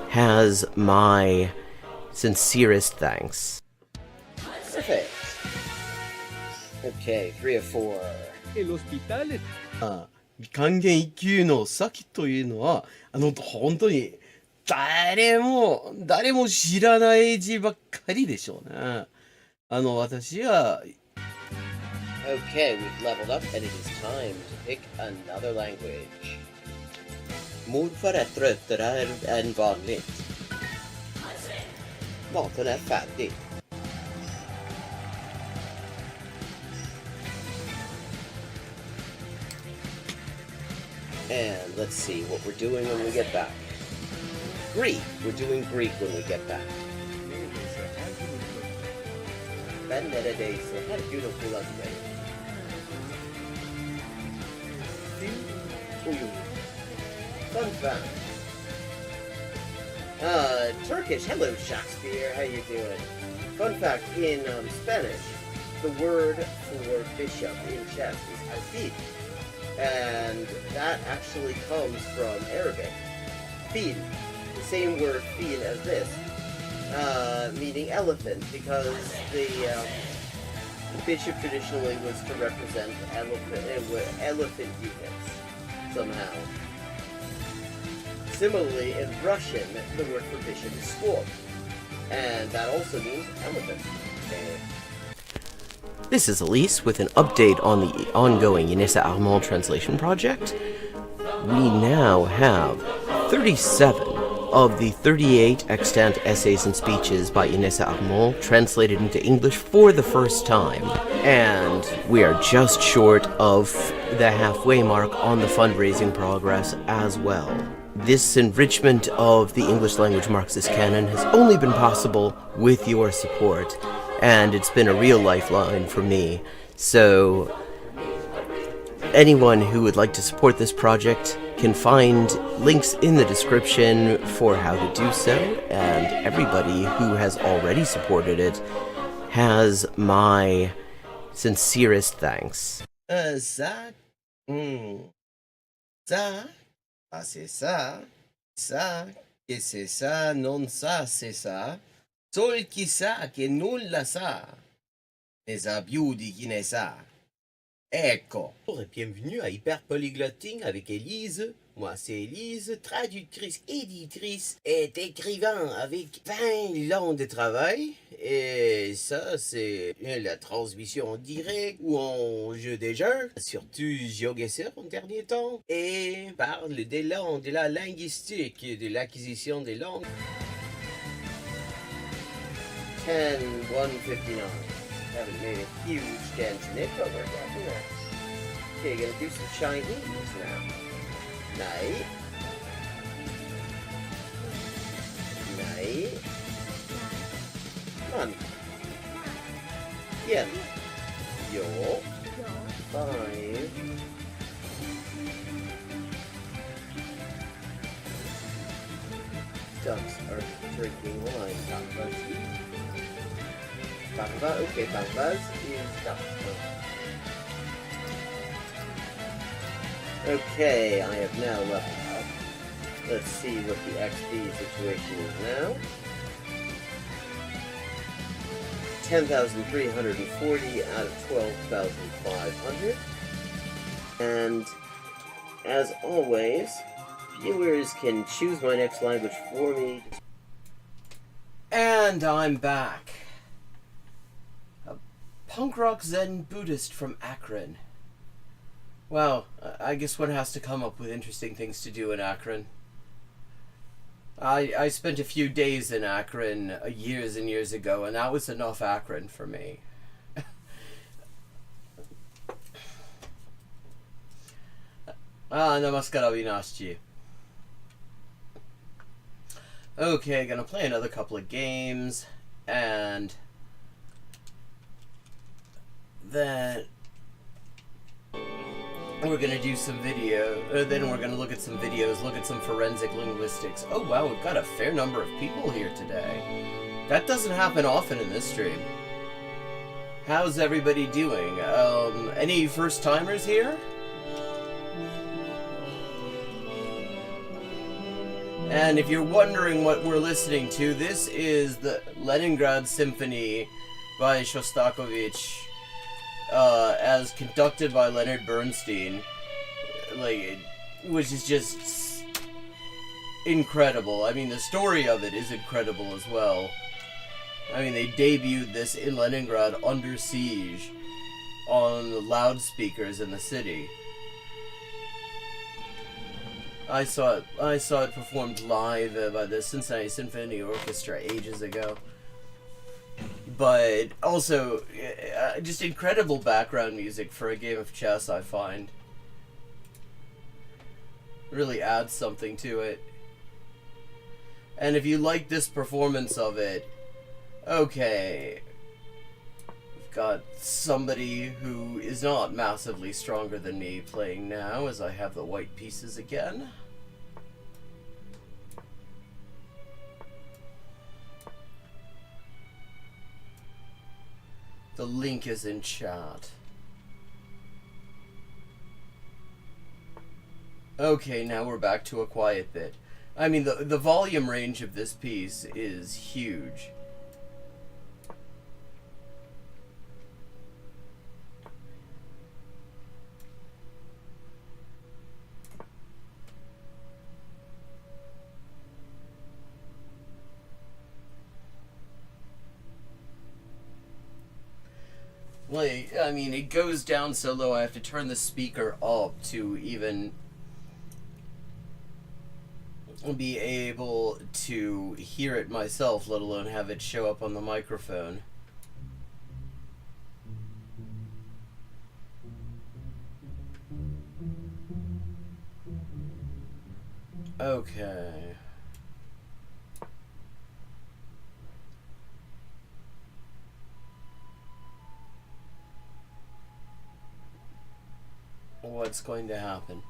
S2: has my sincerest thanks.
S1: Perfect. Okay, 3 of 4.
S4: 還元一級の先というのは本当に誰も知らない字ばっかりでしょうね。私は
S1: Okay, we've leveled up and it is time to pick another language. Morfar är tröttare än vanligt. Maten är färdig. And let's see what we're doing when we get back. Greek. We're doing Greek when we get back. Ben neredeyse her gün okula giderim. Fun fact. Turkish. Hello, Shakespeare. How you doing? Fun fact, in Spanish, the word for bishop in chess is alfil. And that actually comes from Arabic. Fil. The same word fil as this. Meaning elephant, because the bishop traditionally was to represent elephant units somehow. Similarly, in Russian, the word for bishop is skor, and that also means elephant.
S2: This is Elise with an update on the ongoing Inessa Armand translation project. We now have 37 of the 38 extant essays and speeches by Inessa Armand translated into English for the first time, and we are just short of the halfway mark on the fundraising progress as well. This enrichment of the English language Marxist canon has only been possible with your support, and it's been a real lifeline for me. So anyone who would like to support this project can find links in the description for how to do so, and everybody who has already supported it has my sincerest thanks.
S4: Ça, ça, ah c'est ça, che c'est ça, non ça, c'est ça. Sol chi sa che nulla sa, ne sa più di chi ne sa. Ecco.
S5: Bonjour et bienvenue à Hyperpolyglotting avec Élise. Moi, c'est Élise, traductrice, éditrice et écrivain avec 20 ans de travail. Et ça, c'est la transmission en direct ou en jeu des jeux, surtout GeoGuessr en dernier temps. Et parle des langues, de la linguistique, de l'acquisition des langues.
S1: 10-159. Haven't made a huge dent in it, but we're getting there. Okay, gonna do some Chinese now. Night. Night. Month. Yen. Yo. 5. Ducks are drinking wine. Bambas. Bamba, okay, Bambas is ducks. Okay, I have now leveled up. Let's see what the XP situation is now. 10,340 out of 12,500. And as always, viewers can choose my next language for me.
S2: And I'm back. A punk rock Zen Buddhist from Akron. Well, I guess one has to come up with interesting things to do in Akron. I spent a few days in Akron years and years ago, and that was enough Akron for me. Namaskar Avinash. Okay, gonna play another couple of games, and then we're gonna do some video, then we're gonna look at some videos, look at some forensic linguistics. Oh wow, we've got a fair number of people here today. That doesn't happen often in this stream. How's everybody doing? Any first-timers here? And if you're wondering what we're listening to, this is the Leningrad Symphony by Shostakovich, as conducted by Leonard Bernstein, which is just incredible. I mean, the story of it is incredible as well. I mean, they debuted this in Leningrad under siege on the loudspeakers in the city. I saw it performed live by the Cincinnati Symphony Orchestra ages ago. But also, just incredible background music for a game of chess, I find. Really adds something to it. And if you like this performance of it, okay, we've got somebody who is not massively stronger than me playing now, as I have the white pieces again. The link is in chat. Okay, now we're back to a quiet bit. I mean, the volume range of this piece is huge. Like, I mean, it goes down so low I have to turn the speaker up to even be able to hear it myself, let alone have it show up on the microphone. Okay. What's going to happen?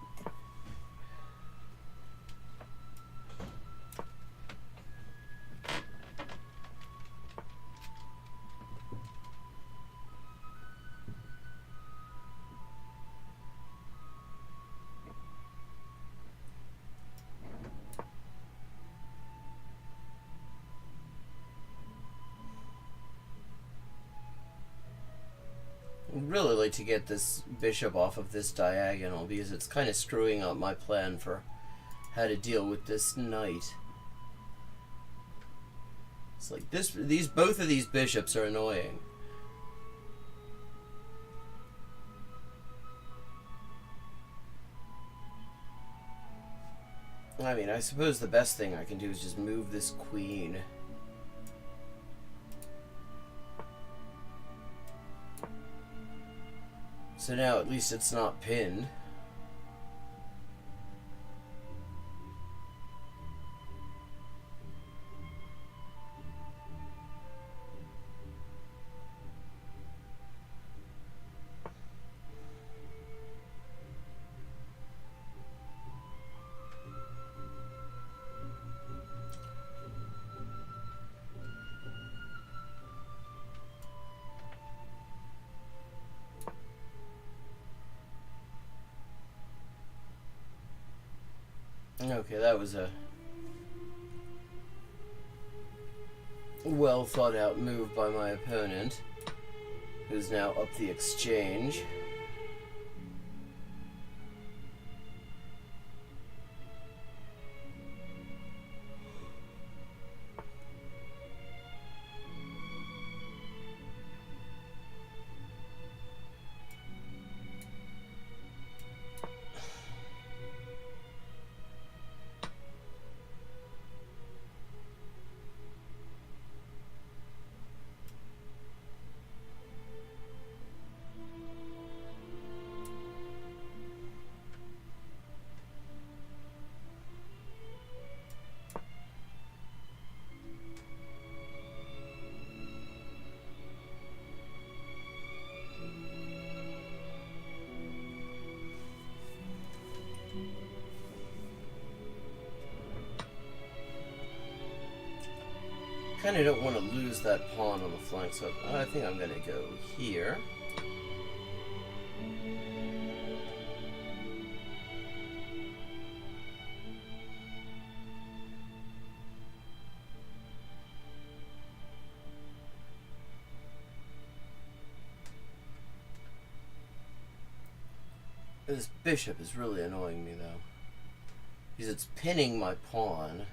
S2: really like to get this bishop off of this diagonal because it's kind of screwing up my plan for how to deal with this knight. It's like both of these bishops are annoying. I mean, I suppose the best thing I can do is just move this queen. So now at least it's not pinned. Okay, that was a well thought out move by my opponent, who's now up the exchange. Kind of don't want to lose that pawn on the flank, so I think I'm going to go here. This bishop is really annoying me, though, because it's pinning my pawn.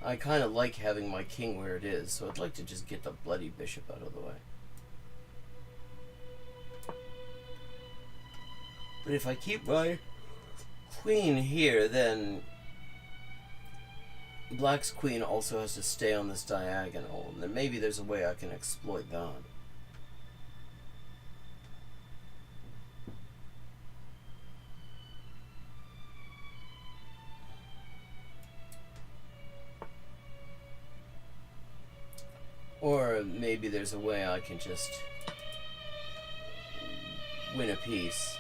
S2: I kind of like having my king where it is, so I'd like to just get the bloody bishop out of the way. But if I keep my queen here, then Black's queen also has to stay on this diagonal, and then maybe there's a way I can exploit that. Or maybe there's a way I can just win a piece.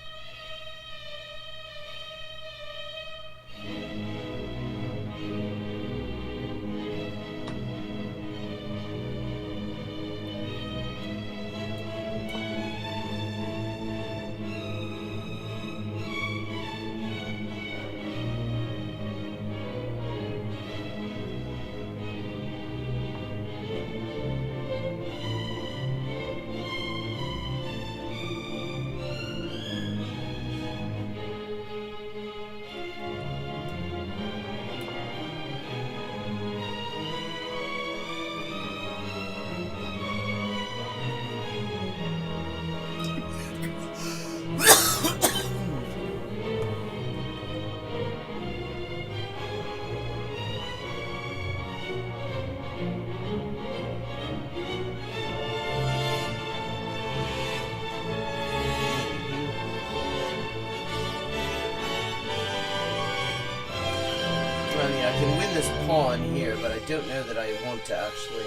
S2: I can win this pawn here, but I don't know that I want to actually...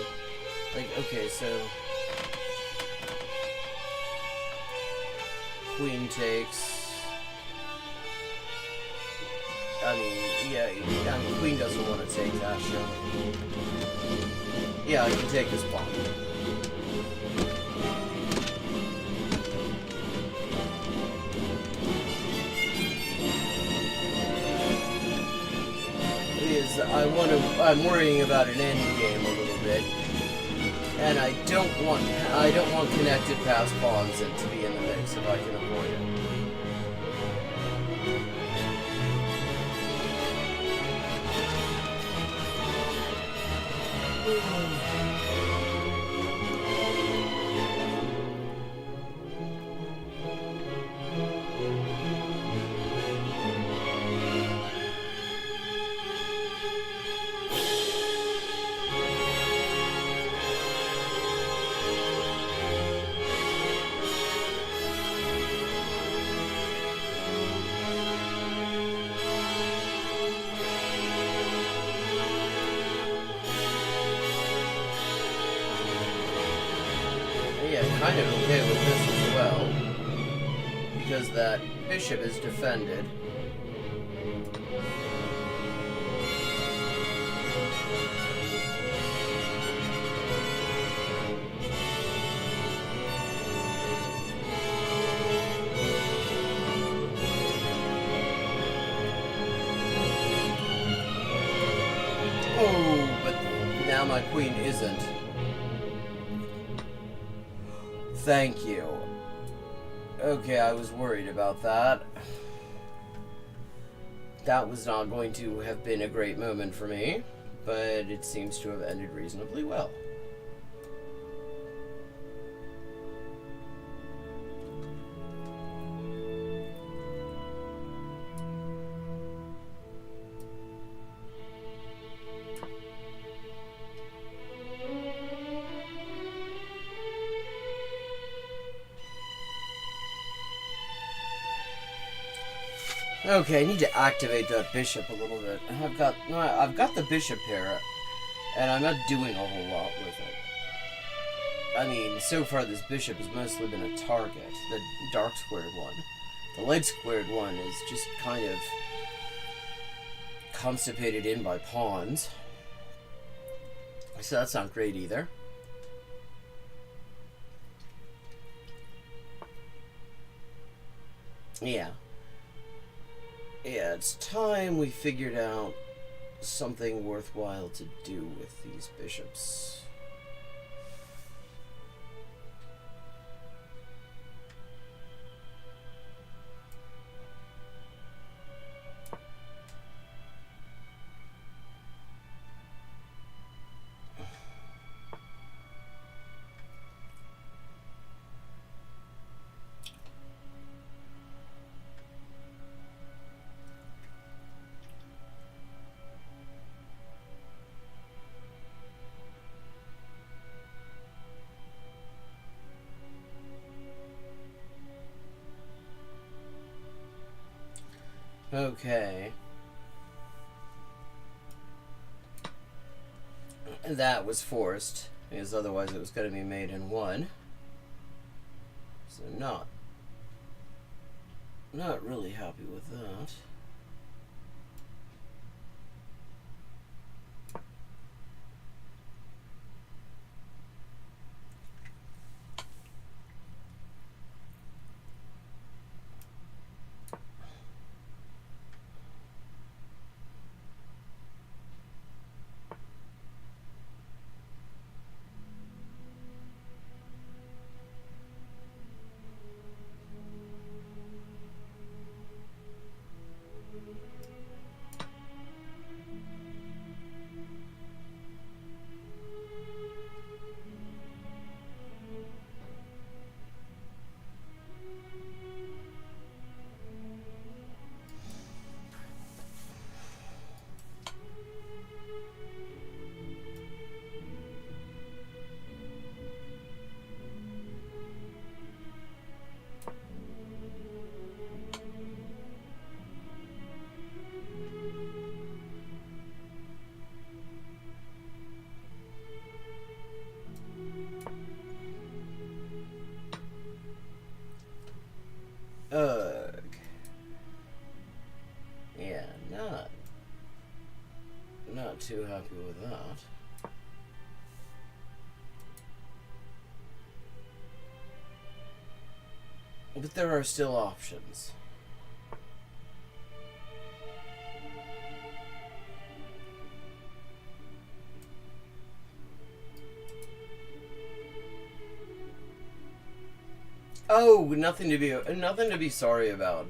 S2: Like, okay, so... Queen takes... I mean, yeah, queen doesn't want to take that, sure. Yeah, I can take this pawn. I'm worrying about an end game a little bit. And I don't want connected pass pawns to be in the mix if I can avoid it. Kind of okay with this as well, because that bishop is defended. Oh, but now my queen isn't. Thank you. Okay, I was worried about that. That was not going to have been a great moment for me, but it seems to have ended reasonably well. Okay, I need to activate that bishop a little bit. I've got the bishop here, and I'm not doing a whole lot with it. I mean, so far this bishop has mostly been a target, the dark squared one. The light squared one is just kind of constipated in by pawns. So that's not great either. Yeah. Yeah, it's time we figured out something worthwhile to do with these bishops. Okay. That was forced, because otherwise it was going to be made in one. So not really happy with that. Ugh. Yeah, not too happy with that. But there are still options. Oh, nothing to be sorry about.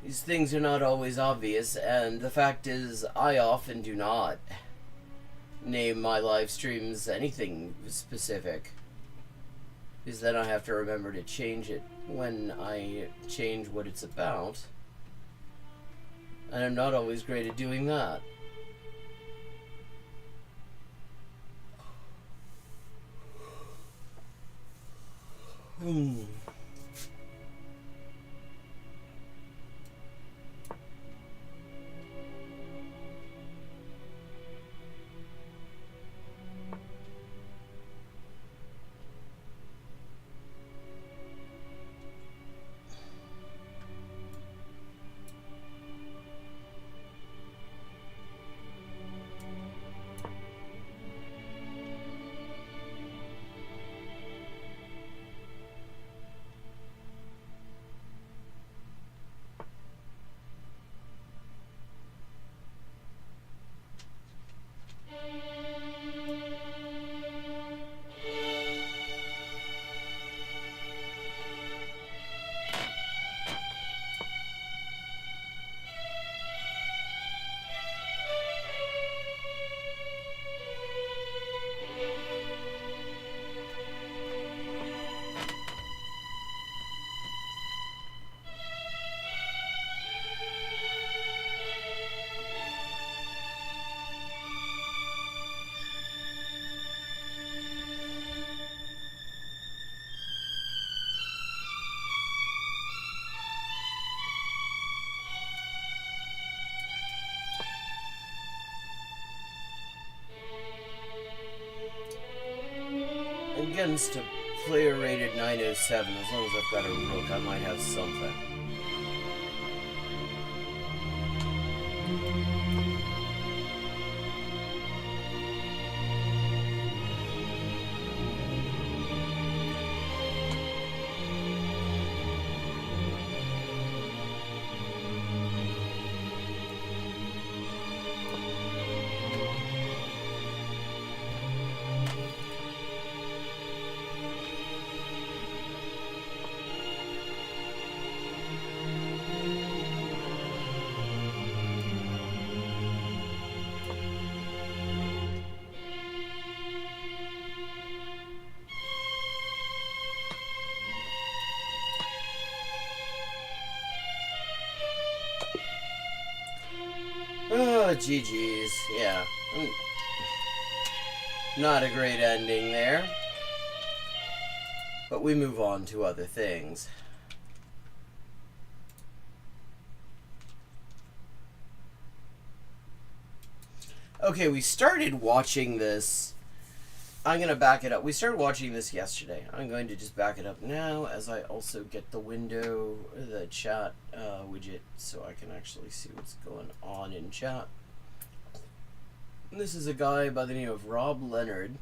S2: These things are not always obvious, and the fact is, I often do not name my live streams anything specific. Because then I have to remember to change it when I change what it's about. And I'm not always great at doing that. Against a player rated 907, as long as I've got a rook, I might have something. Oh, GG's. Yeah. Not a great ending there. But we move on to other things. Okay, we started watching this. I'm going to back it up. We started watching this yesterday. I'm going to just back it up now as I also get the window, the chat widget, so I can actually see what's going on in chat. And this is a guy by the name of Rob Leonard.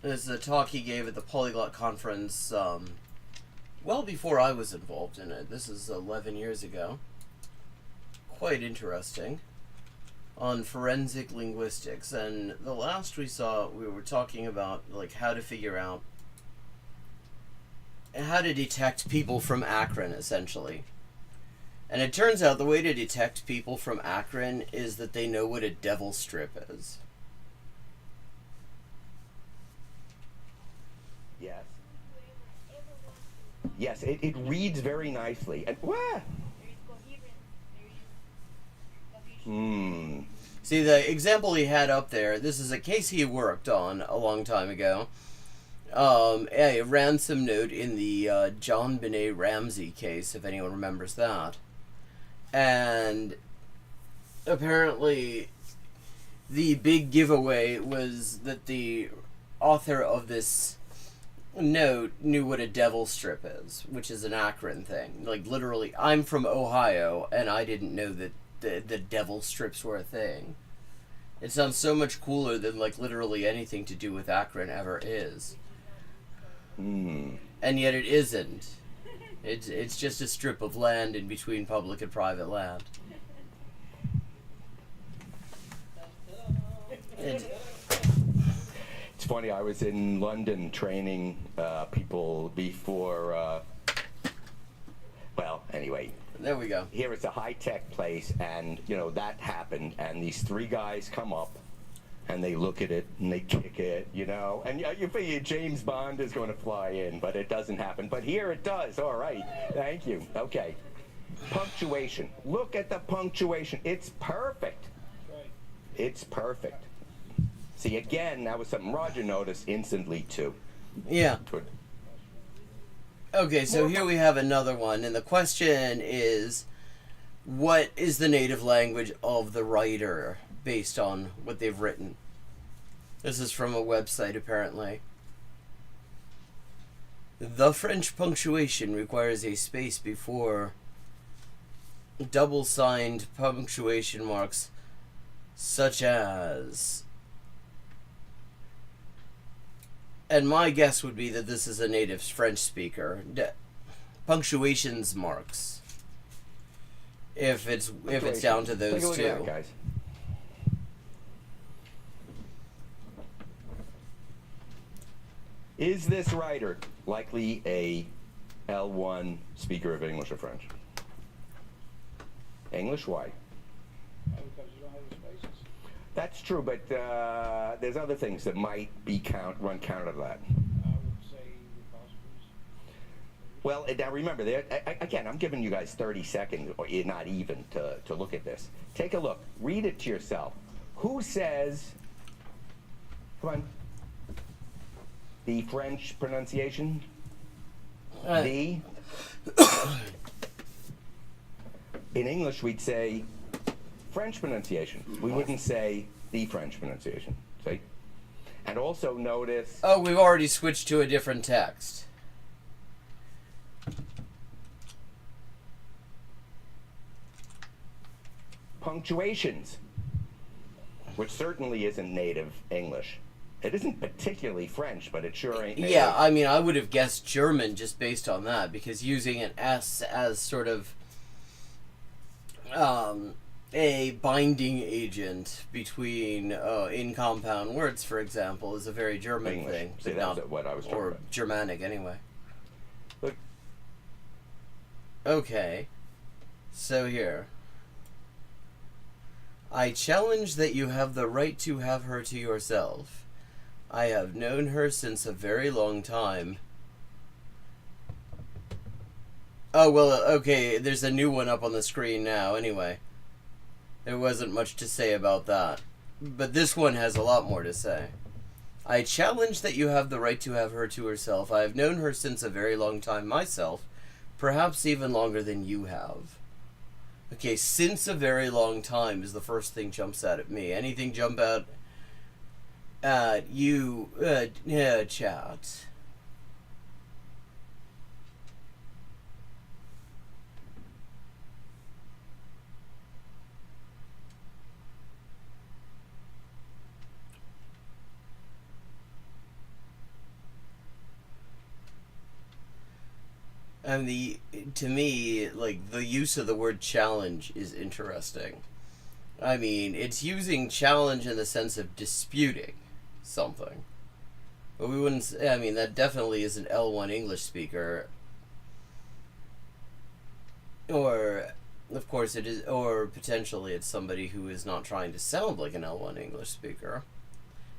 S2: This is a talk he gave at the Polyglot Conference well before I was involved in it. This is 11 years ago. Quite interesting. On forensic linguistics, and the last we saw, we were talking about like how to figure out how to detect people from Akron, essentially. And it turns out the way to detect people from Akron is that they know what a devil strip is.
S6: Yes. Yes, it reads very nicely. And
S2: See, the example he had up there, this is a case he worked on a long time ago. A ransom note in the John Benet Ramsey case, if anyone remembers that. And apparently the big giveaway was that the author of this note knew what a devil strip is, which is an Akron thing. Like, literally, I'm from Ohio, and I didn't know that the devil strips were a thing. It sounds so much cooler than, like, literally anything to do with Akron ever is. And yet it isn't. It's just a strip of land in between public and private land.
S6: It's funny, I was in London training people before, well, anyway.
S1: There we go.
S6: Here it's a high-tech place, and, you know, that happened, and these three guys come up, and they look at it, and they kick it, you know, and you figure James Bond is going to fly in, but it doesn't happen. But here it does. All right. Thank you. Okay. Punctuation. Look at the punctuation. It's perfect. It's perfect. See, again, that was something Roger noticed instantly, too.
S1: Yeah. Okay, so here we have another one, and the question is, what is the native language of the writer based on what they've written? This is from a website, apparently. The French punctuation requires a space before double-signed punctuation marks, such as... And my guess would be that this is a native French speaker. Punctuations marks. If it's down to those
S6: Take a look
S1: two.
S6: at that, guys. Is this writer likely a L1 speaker of English or French? English, why?
S7: Because you don't have the spaces.
S6: That's true, but there's other things that might be run counter to that.
S7: I would say because
S6: Well, now remember, again, I'm giving you guys 30 seconds, or not even, to look at this. Take a look. Read it to yourself. Who says, come on, the French pronunciation? The. In English, we'd say French pronunciation. We wouldn't say the French pronunciation. See? And also notice...
S1: Oh, we've already switched to a different text.
S6: Punctuations, which certainly isn't native English. It isn't particularly French, but it sure ain't native.
S1: Yeah, I mean, I would have guessed German just based on that, because using an S as sort of a binding agent between in compound words, for example, is a very German
S6: English.
S1: thing.
S6: See,
S1: but
S6: that's
S1: not,
S6: what I was talking
S1: or
S6: about.
S1: Germanic, anyway.
S6: Look.
S1: Okay. So here. I challenge that you have the right to have her to yourself. I have known her since a very long time. Oh, well, okay, there's a new one up on the screen now, anyway. There wasn't much to say about that. But this one has a lot more to say. I challenge that you have the right to have her to herself. I have known her since a very long time myself, perhaps even longer than you have. Okay, since a very long time is the first thing jumps out at me. Anything jump out at you, chat? And to me, like, the use of the word challenge is interesting. I mean, it's using challenge in the sense of disputing something. But we wouldn't, I mean, that definitely is an L1 English speaker. Or, of course, it is, or potentially it's somebody who is not trying to sound like an L1 English speaker.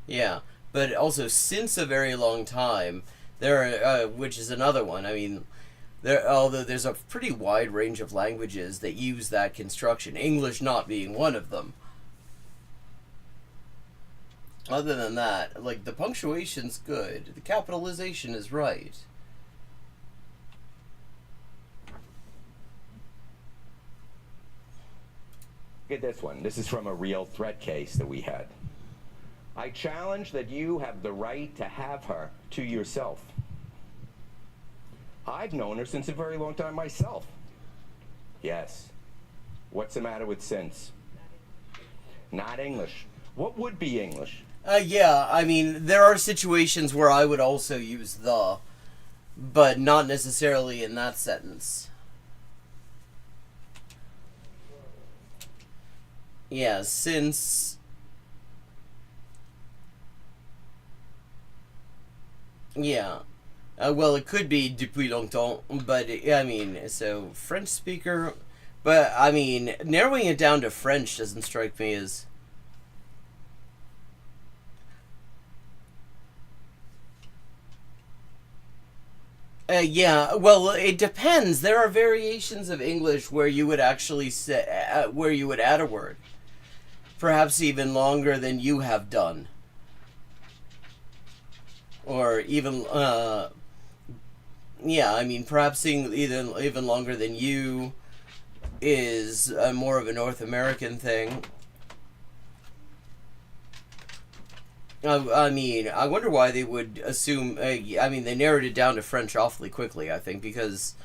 S1: Yeah, but also, since a very long time, there are, which is another one, I mean... although there's a pretty wide range of languages that use that construction, English not being one of them. Other than that, like, the punctuation's good, the capitalization is right.
S6: Look at this one. This is from a real threat case that we had. I challenge that you have the right to have her to yourself. I've known her since a very long time myself. Yes. What's the matter with since? Not English. What would be English?
S1: Yeah, I mean, there are situations where I would also use the, but not necessarily in that sentence. Yeah, since
S2: Yeah. Well, it could be depuis longtemps, but I mean, so French speaker. But I mean, narrowing it down to French doesn't strike me as. Yeah, well, it depends. There are variations of English where you would actually say, where you would add a word, perhaps even longer than you have done, or even, yeah. I mean, perhaps even longer than you is more of a North American thing. I mean, I wonder why they would assume. I mean, they narrowed it down to French awfully quickly, I think, because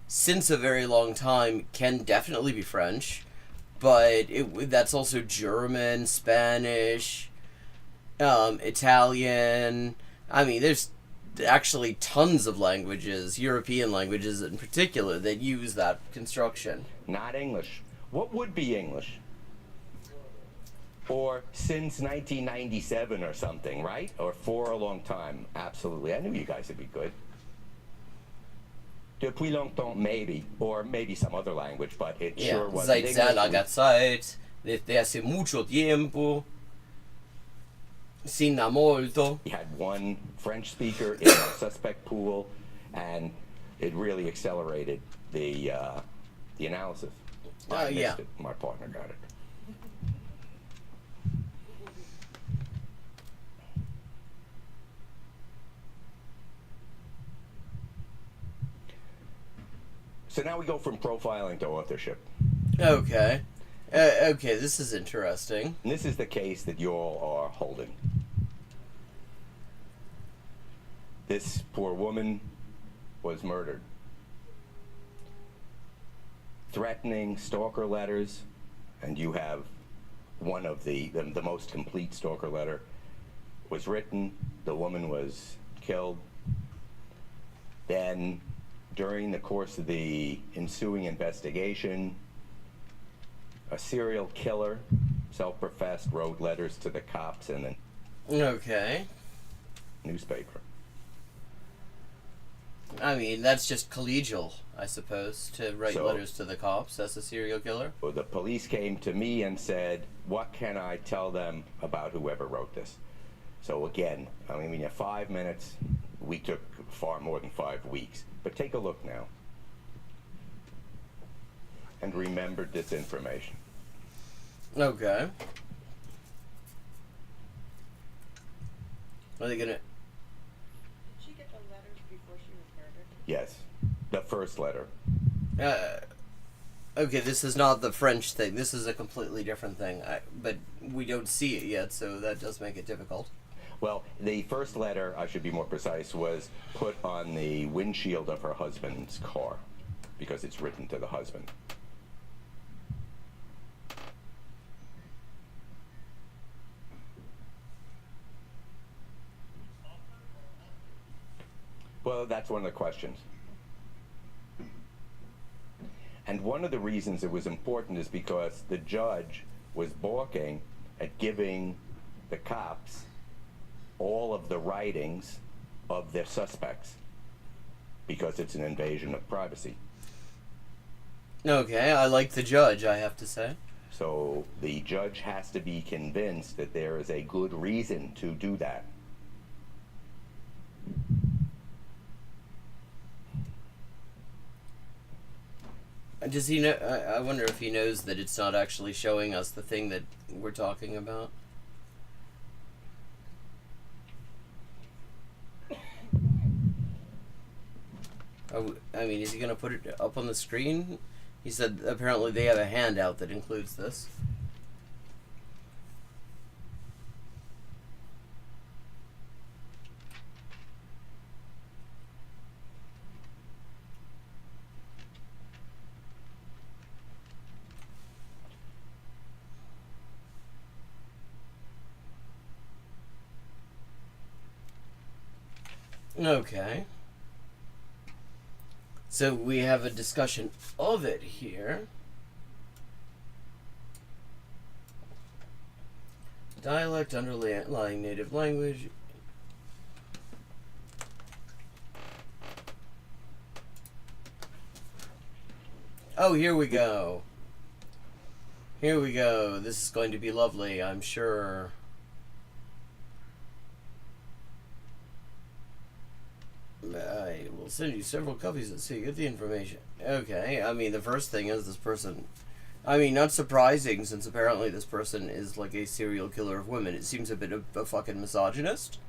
S2: since a very long time can definitely be French, but that's also German, Spanish, Italian. I mean, there's actually tons of languages, European languages in particular, that use that construction.
S6: Not English. What would be English? Or since 1997 or something, right? Or for a long time. Absolutely. I knew you guys would be good. Depuis longtemps, maybe. Or maybe some other language, but it sure wasn't
S2: Seit
S6: English.
S2: sehr langer Zeit, desde hace mucho tiempo, sin molto.
S6: We had one French speaker in our suspect pool, and it really accelerated the analysis. I missed
S2: Yeah.
S6: it. My partner got it. So now we go from profiling to authorship.
S2: Okay. Okay, this is interesting.
S6: And this is the case that you all are holding. This poor woman was murdered. Threatening stalker letters, and you have one of the most complete stalker letter was written. The woman was killed. Then, during the course of the ensuing investigation, a serial killer, self-professed, wrote letters to the cops in the
S2: Okay.
S6: newspaper.
S2: I mean, that's just collegial, I suppose, to write
S6: So-
S2: letters to the cops. That's a serial killer.
S6: Well, the police came to me and said, what can I tell them about whoever wrote this? So again, I mean, you have 5 minutes. We took far more than 5 weeks. But take a look now. And remember this information.
S2: Okay. Are they gonna...
S8: Did she get the letters before she was murdered?
S6: Yes, the first letter.
S2: Okay, this is not the French thing. This is a completely different thing. But we don't see it yet, so that does make it difficult.
S6: Well, the first letter, I should be more precise, was put on the windshield of her husband's car because it's written to the husband. Well, that's one of the questions. And one of the reasons it was important is because the judge was balking at giving the cops all of the writings of their suspects because it's an invasion of privacy.
S2: Okay, I like the judge, I have to say.
S6: So the judge has to be convinced that there is a good reason to do that.
S2: Does he know? I wonder if he knows that it's not actually showing us the thing that we're talking about. I mean, is he gonna put it up on the screen? He said apparently they have a handout that includes this. Okay. So we have a discussion of it here. Dialect, underlying native language. Oh, here we go. Here we go. This is going to be lovely, I'm sure. I will send you several copies so you get the information. Okay, I mean, the first thing is this person... I mean, not surprising, since apparently this person is like a serial killer of women. It seems a bit of a fucking misogynist.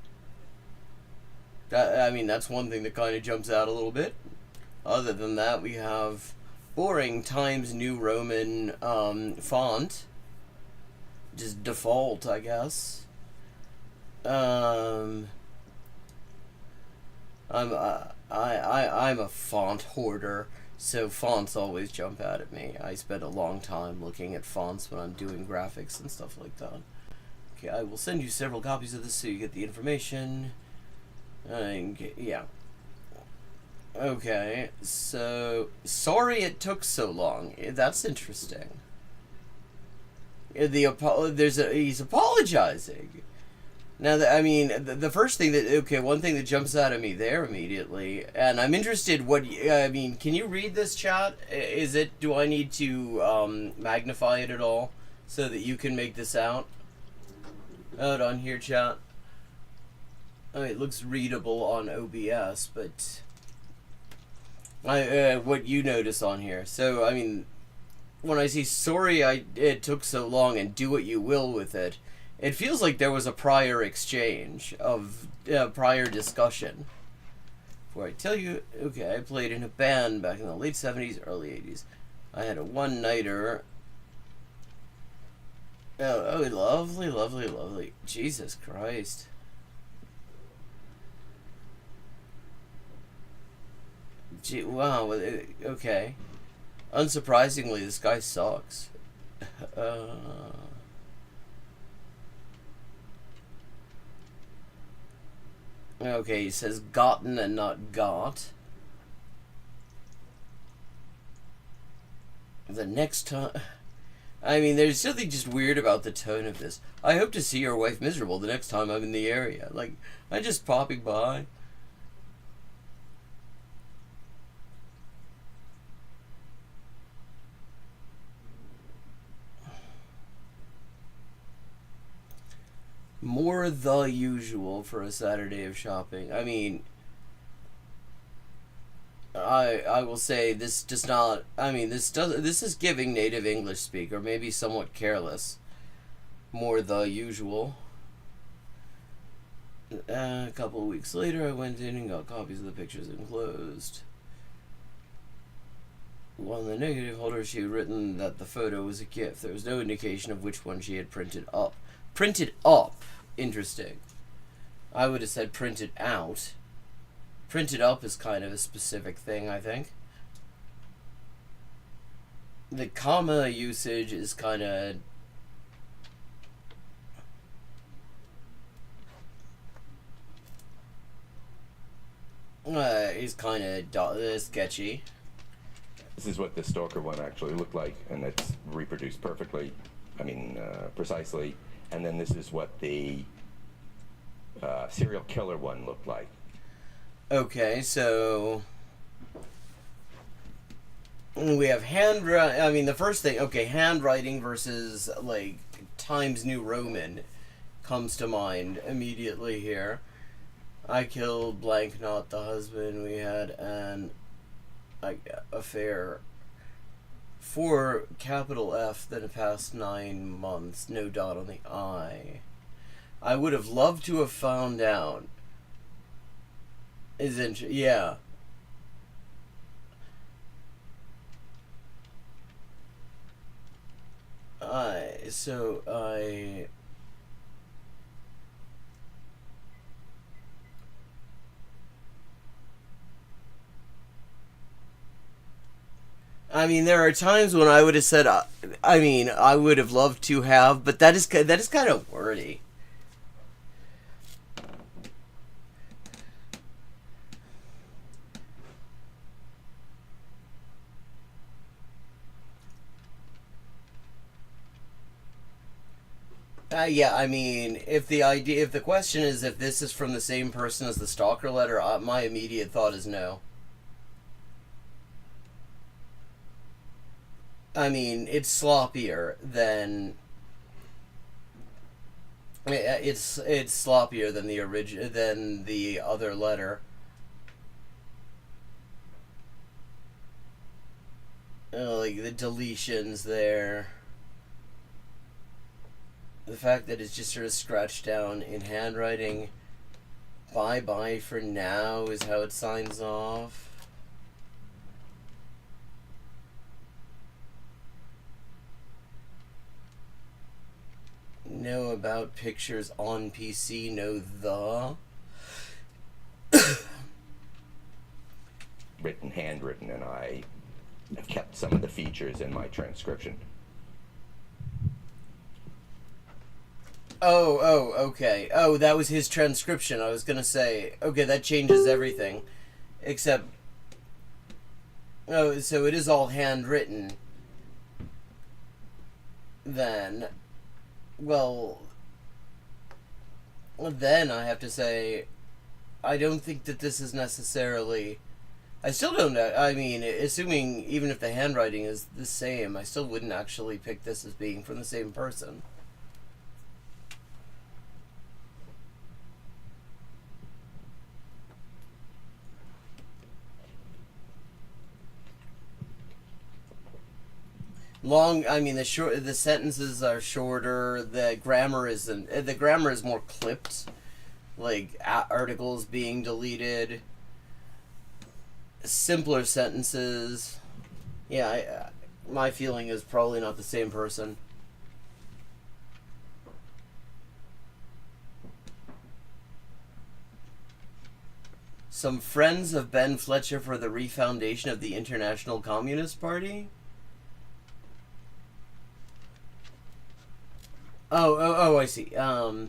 S2: I mean, that's one thing that kind of jumps out a little bit. Other than that, we have boring Times New Roman font. Just default, I guess. I'm a font hoarder, so fonts always jump out at me. I spend a long time looking at fonts when I'm doing graphics and stuff like that. Okay, I will send you several copies of this so you get the information. Yeah. Okay, so sorry it took so long. That's interesting. He's apologizing. Now, I mean, the first thing that... Okay, one thing that jumps out at me there immediately, and I'm interested what... I mean, can you read this, chat? Is it... Do I need to magnify it at all so that you can make this out? Hold on here, chat. Oh, it looks readable on OBS, but... what you notice on here. So, I mean, when I see sorry it took so long and do what you will with it, it feels like there was a prior exchange of prior discussion. Before I tell you, okay, I played in a band back in the late 70s, early 80s. I had a one-nighter. Oh, lovely, lovely, lovely. Jesus Christ. Gee, wow, okay. Unsurprisingly, this guy sucks. Okay, he says gotten and not got. The next time... I mean, there's something just weird about the tone of this. I hope to see your wife miserable the next time I'm in the area. Like, I'm just popping by. More the usual for a Saturday of shopping. I mean, I will say this does not... I mean, this is giving native English speaker, maybe somewhat careless. More the usual. A couple of weeks later, I went in and got copies of the pictures enclosed. On the negative holder, she had written that the photo was a gift. There was no indication of which one she had printed up. Printed up? Interesting. I would have said printed out. Printed up is kind of a specific thing, I think. The comma usage is kind of... is kind of sketchy.
S6: This is what the stalker one actually looked like, and it's reproduced perfectly. I mean, precisely. And then this is what the serial killer one looked like.
S2: Okay, so we have handwriting. I mean, the first thing, okay, handwriting versus like Times New Roman comes to mind immediately here. I killed blank, not the husband. We had an affair for capital F than the past 9 months. No dot on the I. I would have loved to have found out. Yeah. I mean, there are times when I would have said, I mean, I would have loved to have, but that is kind of wordy. Yeah, I mean, if the question is if this is from the same person as the stalker letter, my immediate thought is no. I mean, it's sloppier than it's sloppier than the than the other letter. Like the deletions there. The fact that it's just sort of scratched down in handwriting. Bye bye for now is how it signs off. Know about pictures on PC, no the.
S6: Handwritten, and I have kept some of the features in my transcription.
S2: Okay. Oh, that was his transcription. I was gonna say, okay, that changes everything. Except, oh, so it is all handwritten. Then, well, then I have to say, I don't think that this is necessarily... I still don't know. I mean, assuming even if the handwriting is the same, I still wouldn't actually pick this as being from the same person. I mean, the sentences are shorter. The grammar is more clipped, like articles being deleted. Simpler sentences. Yeah, my feeling is probably not the same person. Some friends of Ben Fletcher for the refoundation of the International Communist Party. Oh, I see. A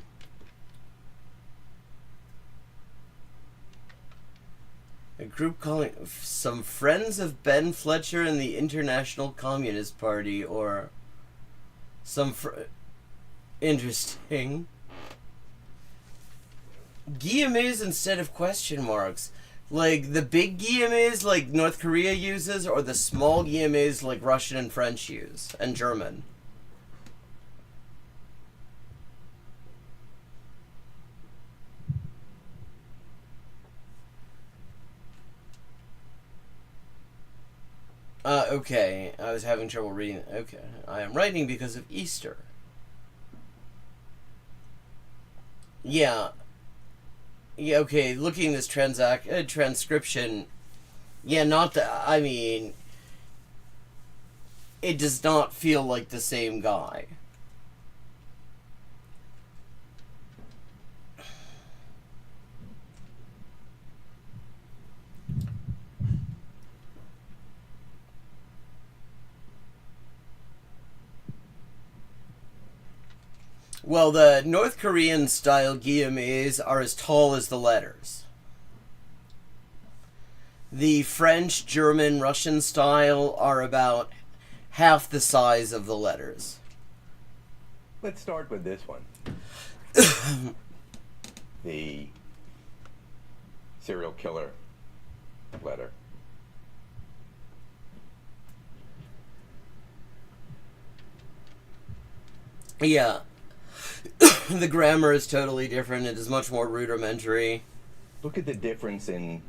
S2: group calling some friends of Ben Fletcher and the International Communist Party, or some interesting. Guillemets instead of question marks. Like the big guillemets like North Korea uses, or the small guillemets like Russian and French use, and German. Okay. I was having trouble reading. Okay. I am writing because of Easter. Yeah. Yeah, okay. Looking at this transcription. Yeah, not that. I mean, it does not feel like the same guy. Well, the North Korean style guillemets are as tall as the letters. The French, German, Russian style are about half the size of the letters.
S6: Let's start with this one. The serial killer letter.
S2: Yeah. The grammar is totally different. It is much more rudimentary.
S6: Look at the difference in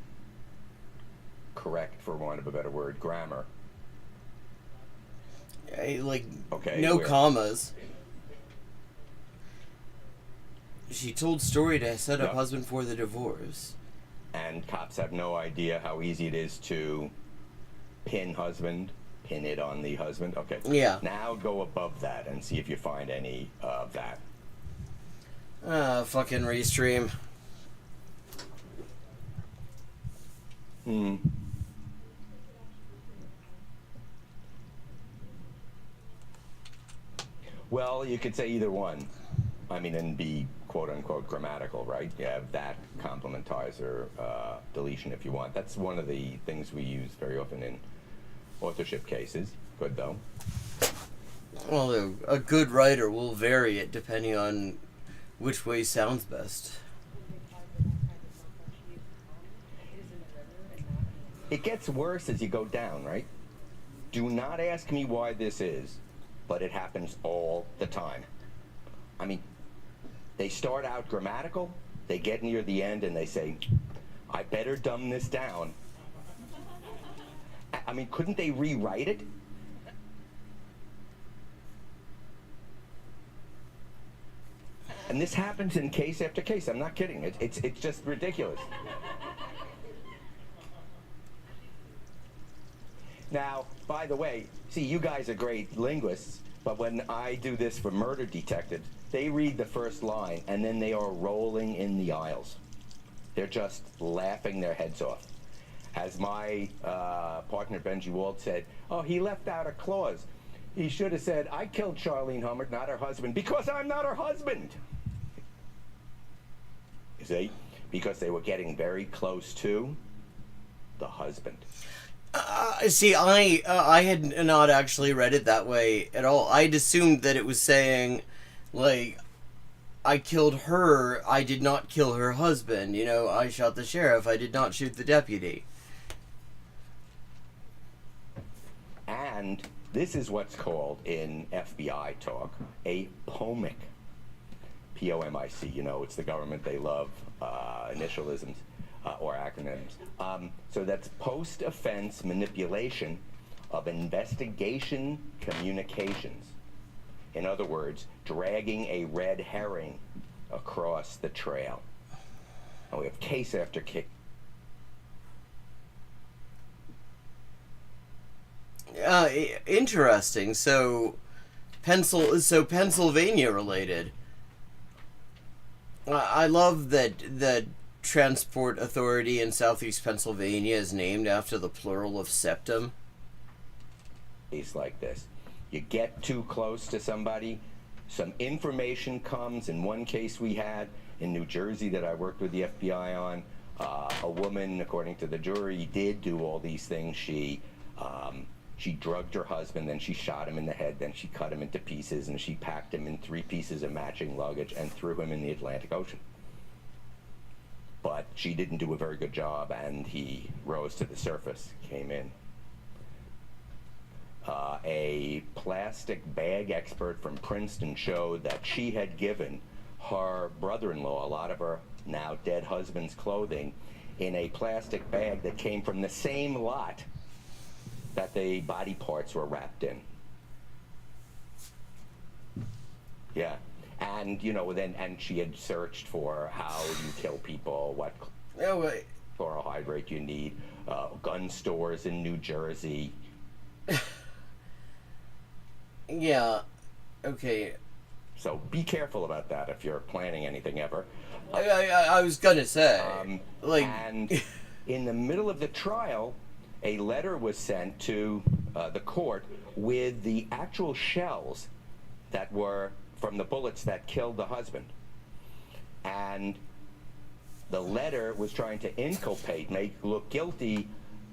S6: correct, for want of a better word, grammar.
S2: Like,
S6: okay,
S2: no commas. She told story to set up husband for the divorce.
S6: And cops have no idea how easy it is to pin it on the husband. Okay.
S2: Yeah.
S6: Now go above that and see if you find any of that.
S2: Fucking restream.
S6: Well, you could say either one. I mean, and be quote-unquote grammatical, right? You have that complementizer deletion if you want. That's one of the things we use very often in authorship cases. Good, though.
S2: Well, a good writer will vary it depending on which way sounds best.
S6: It gets worse as you go down, right? Do not ask me why this is, but it happens all the time. I mean, they start out grammatical, they get near the end, and they say, I better dumb this down. I mean, couldn't they rewrite it? And this happens in case after case. I'm not kidding. It's just ridiculous. Now, by the way, see, you guys are great linguists, but when I do this for murder detectives, they read the first line, and then they are rolling in the aisles. They're just laughing their heads off. As my partner Benji Wald said, oh, he left out a clause. He should have said, I killed Charlene Hummert, not her husband, because I'm not her husband. You see? Because they were getting very close to the husband.
S2: See, I had not actually read it that way at all. I'd assumed that it was saying, like, I killed her, I did not kill her husband. You know, I shot the sheriff, I did not shoot the deputy.
S6: And this is what's called, in FBI talk, a POMIC. P-O-M-I-C, you know, it's the government, they love initialisms or acronyms. So that's post-offense manipulation of investigation communications. In other words, dragging a red herring across the trail. And we have case after case.
S2: Interesting. So Pennsylvania related. I love that the Transport Authority in Southeast Pennsylvania is named after the plural of septum.
S6: Case like this. You get too close to somebody, some information comes. In one case we had in New Jersey that I worked with the FBI on, a woman, according to the jury, did do all these things. She drugged her husband, then she shot him in the head, then she cut him into pieces, and she packed him in 3 pieces of matching luggage and threw him in the Atlantic Ocean. But she didn't do a very good job, and he rose to the surface, came in. A plastic bag expert from Princeton showed that she had given her brother-in-law a lot of her now dead husband's clothing in a plastic bag that came from the same lot that the body parts were wrapped in. Yeah. And, you know, and she had searched for how you kill people, what chlorohydrate you need, gun stores in New Jersey.
S2: Yeah, okay.
S6: So be careful about that if you're planning anything ever.
S2: I was gonna say,
S6: and in the middle of the trial, a letter was sent to the court with the actual shells that were from the bullets that killed the husband. And the letter was trying to inculpate, make look guilty,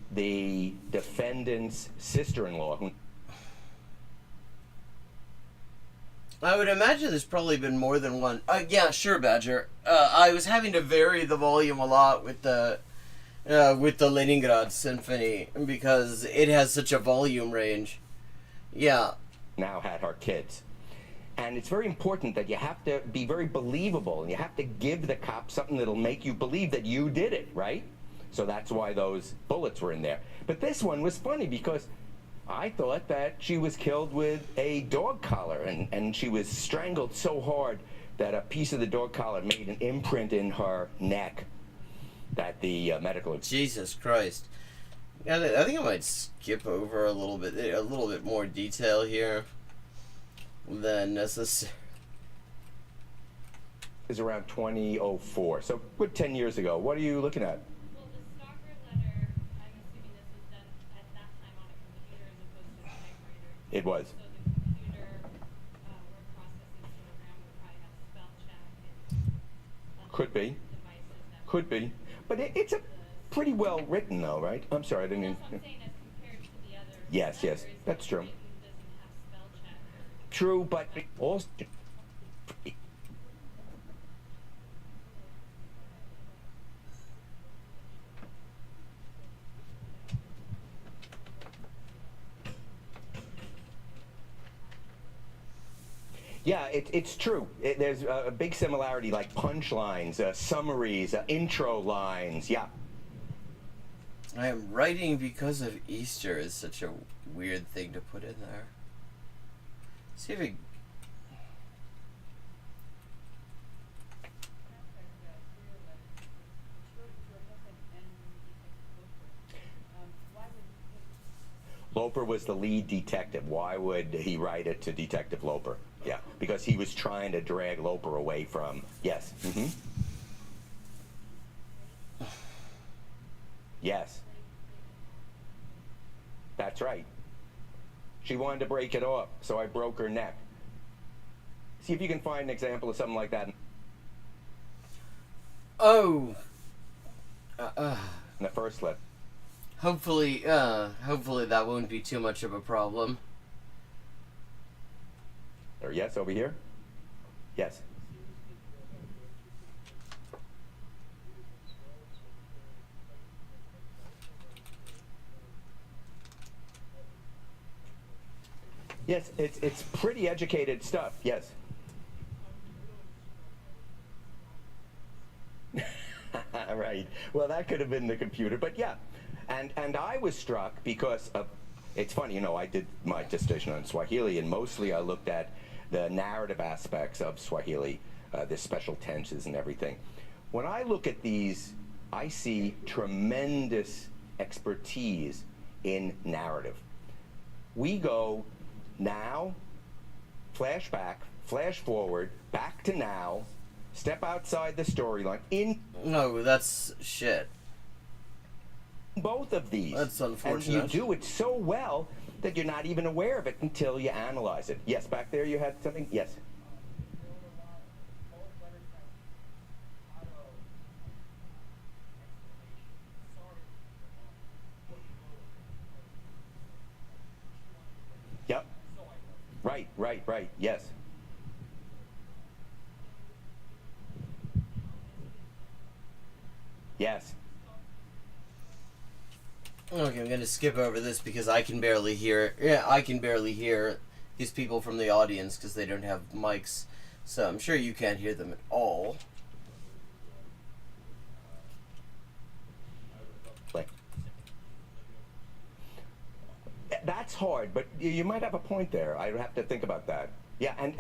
S6: the defendant's sister-in-law, who
S2: I would imagine there's probably been more than one. Yeah, sure, Badger. I was having to vary the volume a lot with the Leningrad Symphony because it has such a volume range. Yeah.
S6: now had her kids. And it's very important that you have to be very believable, and you have to give the cop something that'll make you believe that you did it, right? So that's why those bullets were in there. But this one was funny because I thought that she was killed with a dog collar, and she was strangled so hard that a piece of the dog collar made an imprint in her neck that the medical...
S2: Jesus Christ. Yeah, I think I might skip over a little bit more detail here than necessary.
S6: Is around 2004, so good 10 years ago. What are you looking at?
S9: Well, the stalker letter, I'm assuming this was done at that time on a computer as opposed to a typewriter.
S6: It was.
S9: So the computer word processing program would probably have spell check and
S6: Could be.
S9: devices that
S6: Could be. But it's a pretty well written, though, right? I'm sorry, I didn't mean...
S9: That's what I'm saying as compared to the other
S6: Yes,
S9: letters,
S6: that's true.
S9: it doesn't have spell check.
S6: True, but also... Yeah, it's true. There's a big similarity, like punchlines, summaries, intro lines. Yeah.
S2: I am writing because of Easter is such a weird thing to put in there. See if it.
S6: Loper was the lead detective. Why would he write it to Detective Loper? Yeah, because he was trying to drag Loper away from. Yes. Mm-hmm. Yes. That's right. She wanted to break it off, so I broke her neck. See if you can find an example of something like that in
S2: Oh.
S6: the first letter.
S2: Hopefully that won't be too much of a problem.
S6: Or yes, over here? Yes. Yes, it's pretty educated stuff, yes. Right. Well, that could have been the computer, but yeah. And I was struck because of, it's funny, you know, I did my dissertation on Swahili, and mostly I looked at the narrative aspects of Swahili, the special tenses and everything. When I look at these, I see tremendous expertise in narrative. We go now, flashback, flash forward, back to now, step outside the storyline, in
S2: No, that's shit.
S6: both of these.
S2: That's
S6: And
S2: unfortunate.
S6: you do it so well that you're not even aware of it until you analyze it. Yes, back there you had something? Yes. Yep. Right. Yes. Yes.
S2: Okay, I'm gonna skip over this because I can barely hear. Yeah, I can barely hear these people from the audience because they don't have mics. So I'm sure you can't hear them at all.
S6: Like, that's hard, but you might have a point there. I have to think about that. Yeah, and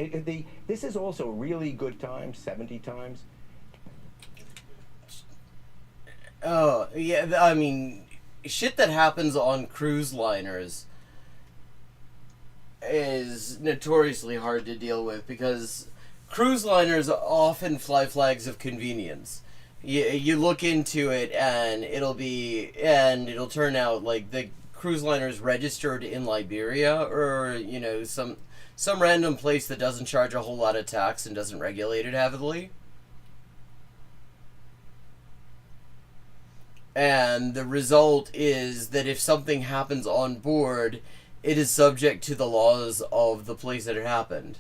S6: this is also really good times, 70 times.
S2: Oh, yeah, I mean, shit that happens on cruise liners is notoriously hard to deal with because cruise liners often fly flags of convenience. You look into it and it'll turn out like the cruise liner's registered in Liberia or, you know, some random place that doesn't charge a whole lot of tax and doesn't regulate it heavily. And the result is that if something happens on board, it is subject to the laws of the place that it happened.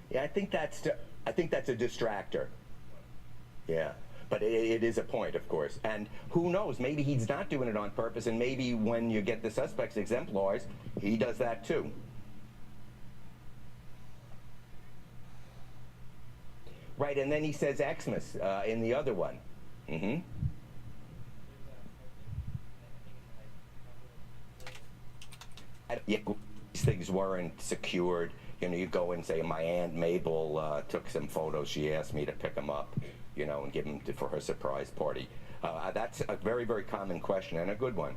S6: Yeah, I think that's a distractor. Yeah, but it is a point, of course. And who knows? Maybe he's not doing it on purpose, and maybe when you get the suspect's exemplars, he does that too. Right, and then he says Xmas in the other one. Mm-hmm. Yeah, these things weren't secured. You know, you go and say, my Aunt Mabel took some photos. She asked me to pick them up, you know, and give them for her surprise party. That's a very, very common question and a good one.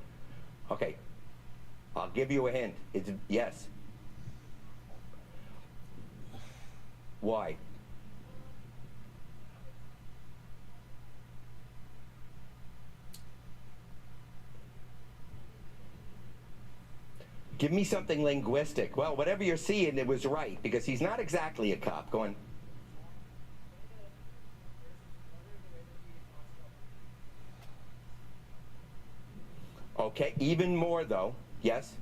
S6: Okay, I'll give you a hint. It's yes. Why? Give me something linguistic. Well, whatever you're seeing, it was right, because he's not exactly a cop. Going. Okay, even more though. Yes.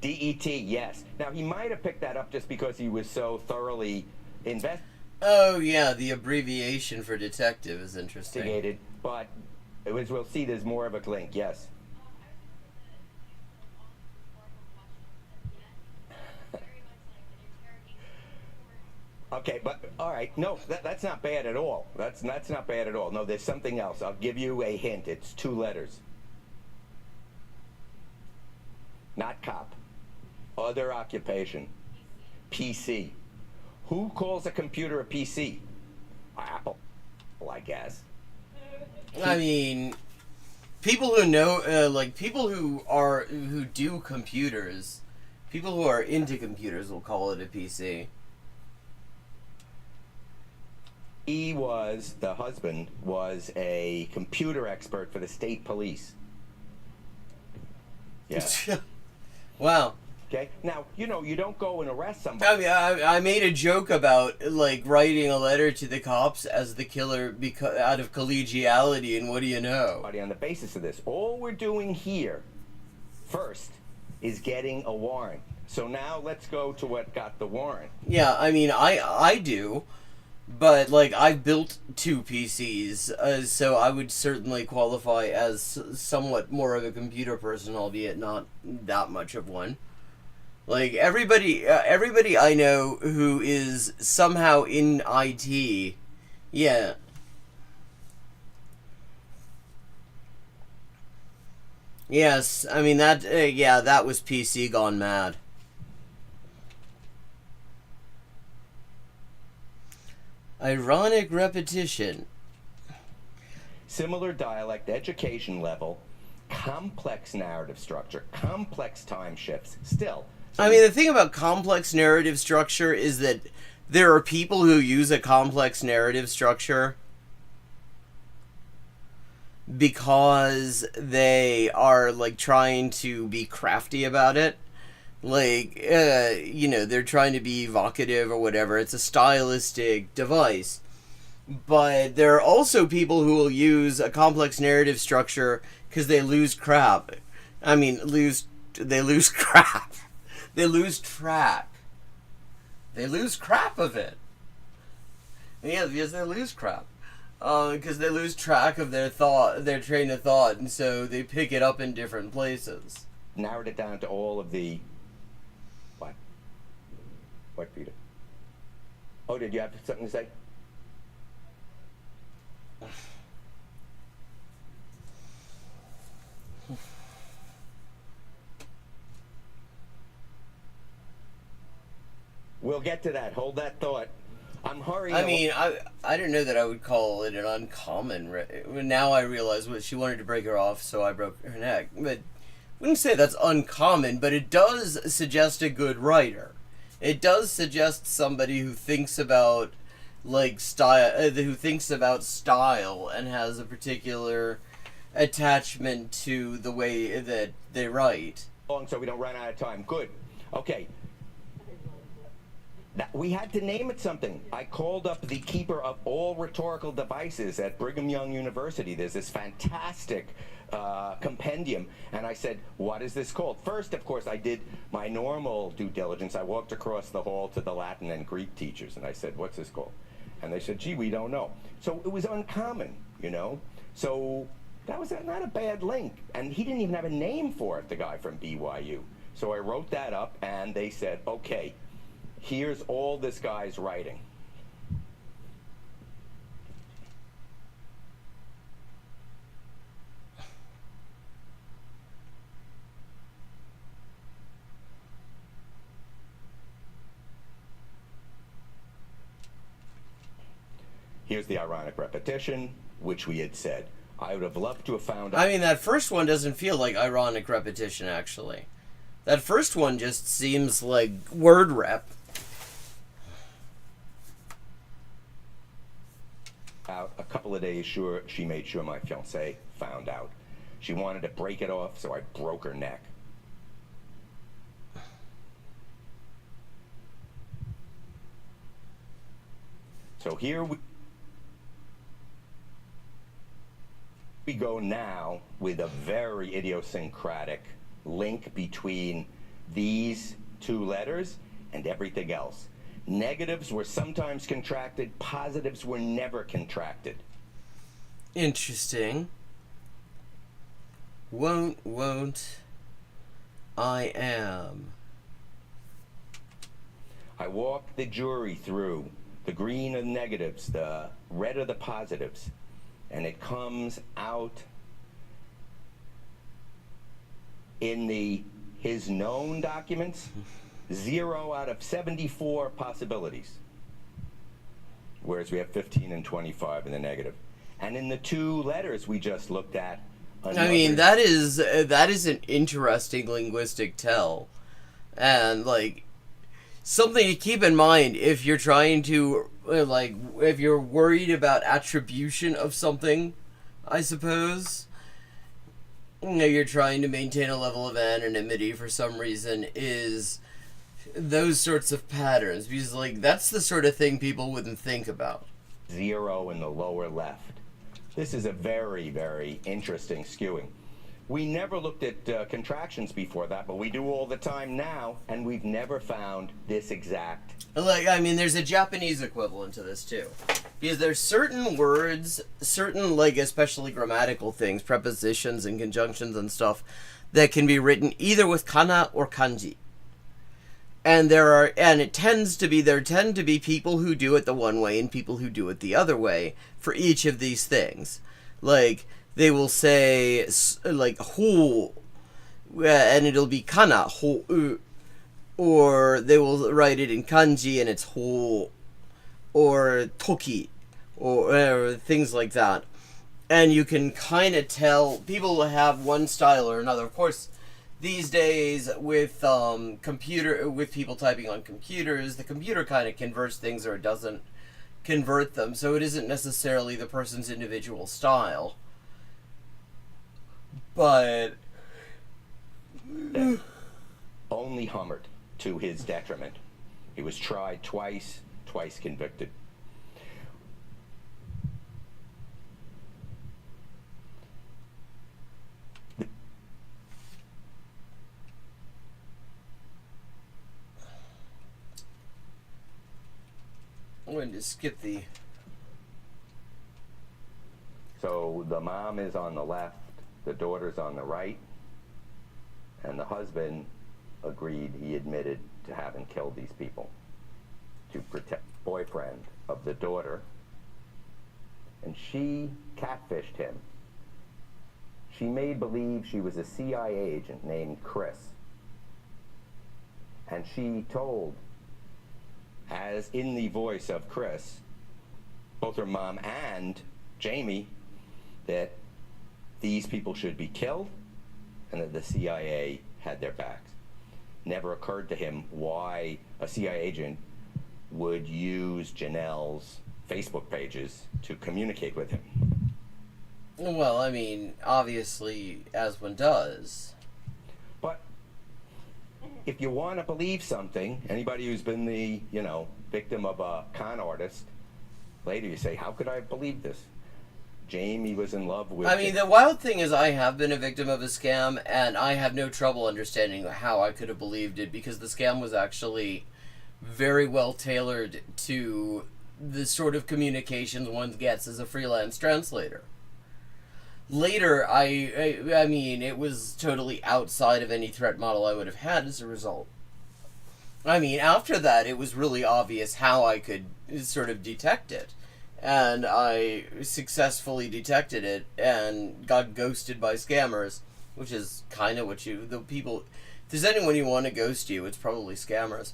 S6: DET, yes. Now, he might have picked that up just because he was so thoroughly invested.
S2: Oh yeah, the abbreviation for detective is interesting.
S6: Investigated, but as we'll see, there's more of a link. Yes. Okay, but all right, no, that's not bad at all. That's not bad at all. No, there's something else. I'll give you a hint. It's 2 letters. Not cop. Other occupation. PC. Who calls a computer a PC? Apple, I guess.
S2: I mean, people who know, like people who do computers, people who are into computers will call it a PC.
S6: The husband was a computer expert for the state police. Yeah.
S2: Wow.
S6: Okay. Now, you don't go and arrest somebody.
S2: I mean, I made a joke about like writing a letter to the cops as the killer out of collegiality, and what do you know?
S6: On the basis of this, all we're doing here, first, is getting a warrant. So now let's go to what got the warrant.
S2: Yeah, I mean, I do. But, like, I've built 2 PCs, so I would certainly qualify as somewhat more of a computer person, albeit not that much of one. Like, everybody I know who is somehow in IT, yeah. Yes, I mean, that was PC gone mad. Ironic repetition.
S6: Similar dialect, education level, complex narrative structure, complex time shifts. Still.
S2: I mean, the thing about complex narrative structure is that there are people who use a complex narrative structure because they are, like, trying to be crafty about it. Like, they're trying to be evocative or whatever. It's a stylistic device. But there are also people who will use a complex narrative structure because they lose crap. I mean, they lose crap. They lose track. They lose crap of it. Yeah, because they lose crap. Because they lose track of their train of thought, and so they pick it up in different places.
S6: Narrowed it down to all of the... What, Peter? Oh, did you have something to say? We'll get to that. Hold that thought. I'm hurrying.
S2: I mean, I didn't know that I would call it an uncommon... Now I realize what she wanted to break her off, so I broke her neck. But I wouldn't say that's uncommon, but it does suggest a good writer. It does suggest somebody who thinks about, like, style, who thinks about style and has a particular attachment to the way that they write.
S6: So we don't run out of time. Good. Okay. We had to name it something. I called up the keeper of all rhetorical devices at Brigham Young University. There's this fantastic compendium, and I said, what is this called? First, of course, I did my normal due diligence. I walked across the hall to the Latin and Greek teachers, and I said, what's this called? And they said, gee, we don't know. So it was uncommon, So that was not a bad link. And he didn't even have a name for it, the guy from BYU. So I wrote that up, and they said, okay, here's all this guy's writing. Here's the ironic repetition, which we had said. I would have loved to have found out.
S2: I mean, that first one doesn't feel like ironic repetition, actually. That first one just seems like word rep.
S6: Out a couple of days, she made sure my fiancé found out. She wanted to break it off, so I broke her neck. So here we go now with a very idiosyncratic link between these 2 letters and everything else. Negatives were sometimes contracted, positives were never contracted.
S2: Interesting. Won't, I am.
S6: I walked the jury through the green of the negatives, the red of the positives, and it comes out in his known documents, 0 out of 74 possibilities. Whereas we have 15 and 25 in the negative. And in the 2 letters we just looked at,
S2: I mean, that is an interesting linguistic tell. And, like, something to keep in mind if you're trying to, like, if you're worried about attribution of something, I suppose. You know, you're trying to maintain a level of anonymity for some reason, is those sorts of patterns. Because, like, that's the sort of thing people wouldn't think about.
S6: 0 in the lower left. This is a very, very interesting skewing. We never looked at contractions before that, but we do all the time now, and we've never found this exact.
S2: Like, I mean, there's a Japanese equivalent to this, too. Because there's certain words, certain, like, especially grammatical things, prepositions and conjunctions and stuff, that can be written either with kana or kanji. And there tend to be people who do it the one way and people who do it the other way for each of these things. Like, they will say, like, ho, and it'll be kana, ho, or they will write it in kanji and it's ho, or toki, or things like that. And you can kind of tell, people will have one style or another. Of course, these days with with people typing on computers, the computer kind of converts things or it doesn't convert them, so it isn't necessarily the person's individual style. But
S6: only Hummered to his detriment. He was tried twice convicted.
S2: I'm going to skip the...
S6: So the mom is on the left, the daughter's on the right, and the husband agreed, he admitted to having killed these people to protect the boyfriend of the daughter, and she catfished him. She made believe she was a CIA agent named Chris, and she told, as in the voice of Chris, both her mom and Jamie, that these people should be killed and that the CIA had their backs. Never occurred to him why a CIA agent would use Janelle's Facebook pages to communicate with him.
S2: Well, I mean, obviously, as one does.
S6: But if you want to believe something, anybody who's been the, victim of a con artist, later you say, how could I have believed this? Jamie was in love with...
S2: I mean, the wild thing is I have been a victim of a scam, and I have no trouble understanding how I could have believed it, because the scam was actually very well tailored to the sort of communications one gets as a freelance translator. Later, I mean, it was totally outside of any threat model I would have had as a result. I mean, after that, it was really obvious how I could sort of detect it. And I successfully detected it and got ghosted by scammers, which is kind of what if there's anyone you want to ghost you, it's probably scammers.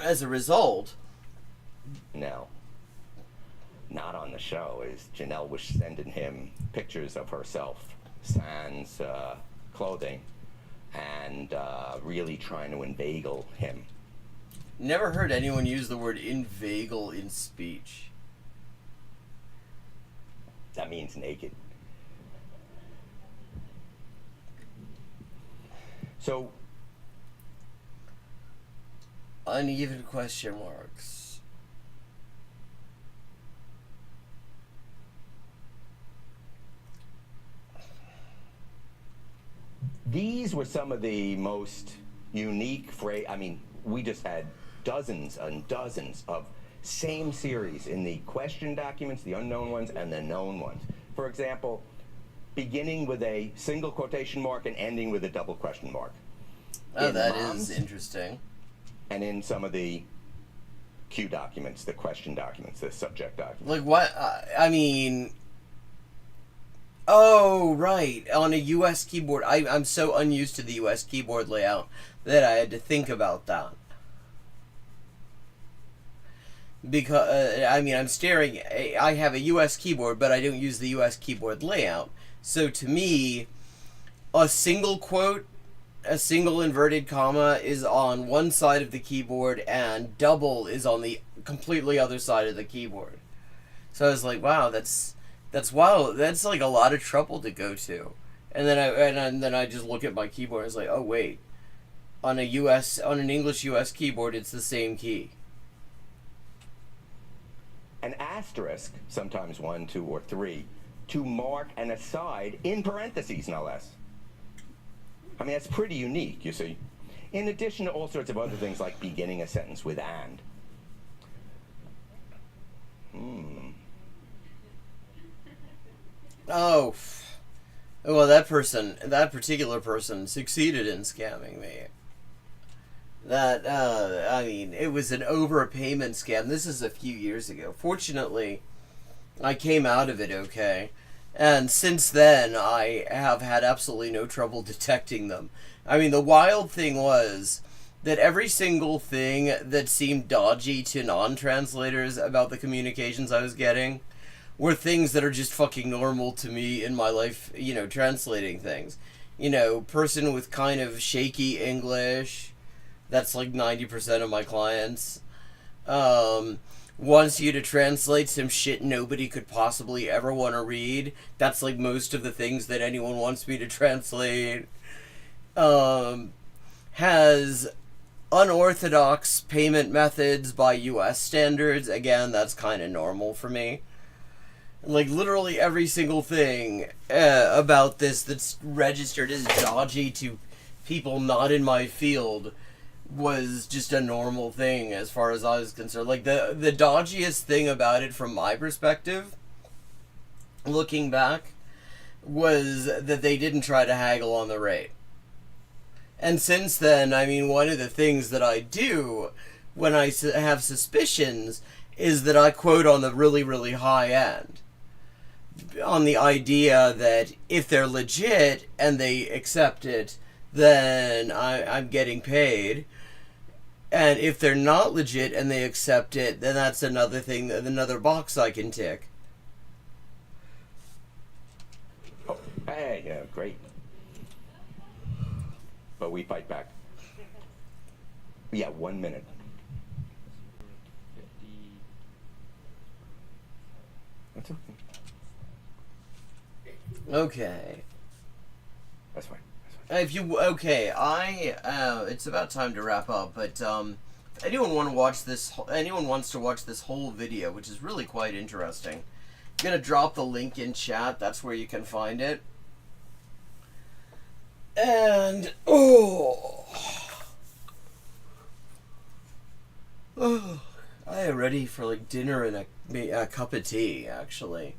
S2: As a result...
S6: No. Not on the show, is Janelle was sending him pictures of herself, sans clothing, and really trying to inveigle him.
S2: Never heard anyone use the word inveigle in speech.
S6: That means naked. So,
S2: uneven question marks.
S6: These were some of the most unique phrase. I mean, we just had dozens and dozens of same series in the question documents, the unknown ones, and the known ones. For example, beginning with a single quotation mark and ending with a double question mark.
S2: Oh,
S6: In
S2: that
S6: moms,
S2: is interesting.
S6: And in some of the Q documents, the question documents, the subject documents.
S2: Like, what? I mean... Oh, right. On a U.S. keyboard. I'm so unused to the U.S. keyboard layout that I had to think about that. Because, I mean, I'm staring... I have a U.S. keyboard, but I don't use the U.S. keyboard layout. So, to me, a single quote, a single inverted comma is on one side of the keyboard, and double is on the completely other side of the keyboard. So I was like, wow, that's wild. That's like a lot of trouble to go to. And then I just look at my keyboard and it's like, oh wait, on an English US keyboard, it's the same key.
S6: An asterisk, sometimes 1, 2, or 3, to mark an aside in parentheses, no less. I mean, that's pretty unique, you see. In addition to all sorts of other things like beginning a sentence with and.
S2: Oh, well, that particular person succeeded in scamming me. I mean, it was an overpayment scam. This is a few years ago. Fortunately, I came out of it okay. And since then, I have had absolutely no trouble detecting them. I mean, the wild thing was that every single thing that seemed dodgy to non-translators about the communications I was getting were things that are just fucking normal to me in my life, you know, translating things. You know, person with kind of shaky English, that's like 90% of my clients. Wants you to translate some shit nobody could possibly ever want to read. That's like most of the things that anyone wants me to translate. Has unorthodox payment methods by US standards. Again, that's kind of normal for me. Like, literally every single thing about this that's registered as dodgy to people not in my field was just a normal thing as far as I was concerned. Like, the dodgiest thing about it from my perspective, looking back, was that they didn't try to haggle on the rate. And since then, I mean, one of the things that I do when I have suspicions is that I quote on the really, really high end. On the idea that if they're legit and they accept it, then I'm getting paid. And if they're not legit and they accept it, then that's another thing, another box I can tick.
S6: Oh, hey, yeah, great. But we fight back. Yeah, 1 minute. That's okay.
S2: Okay.
S6: That's fine.
S2: If you it's about time to wrap up. But if anyone wants to watch this whole video, which is really quite interesting, I'm gonna drop the link in chat. That's where you can find it. And I am ready for like dinner and a cup of tea, actually.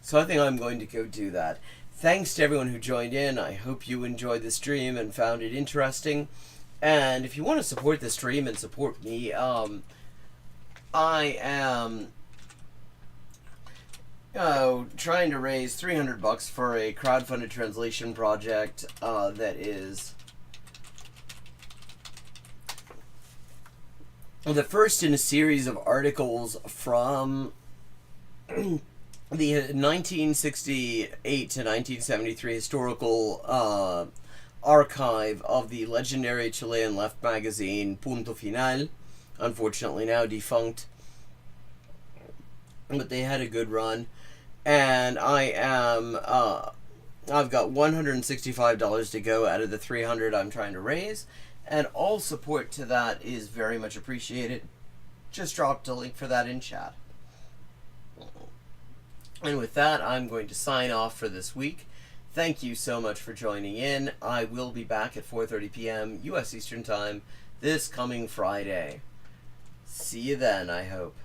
S2: So I think I'm going to go do that. Thanks to everyone who joined in. I hope you enjoyed the stream and found it interesting. And if you want to support the stream and support me, I am trying to raise $300 for a crowdfunded translation project that is the first in a series of articles from the 1968 to 1973 historical archive of the legendary Chilean left magazine Punto Final, unfortunately now defunct, but they had a good run. And I've got $165 to go out of the $300 I'm trying to raise, and all support to that is very much appreciated. Just dropped a link for that in chat. And with that, I'm going to sign off for this week. Thank you so much for joining in. I will be back at 4:30 p.m. U.S. Eastern Time this coming Friday.
S1: See you then, I hope.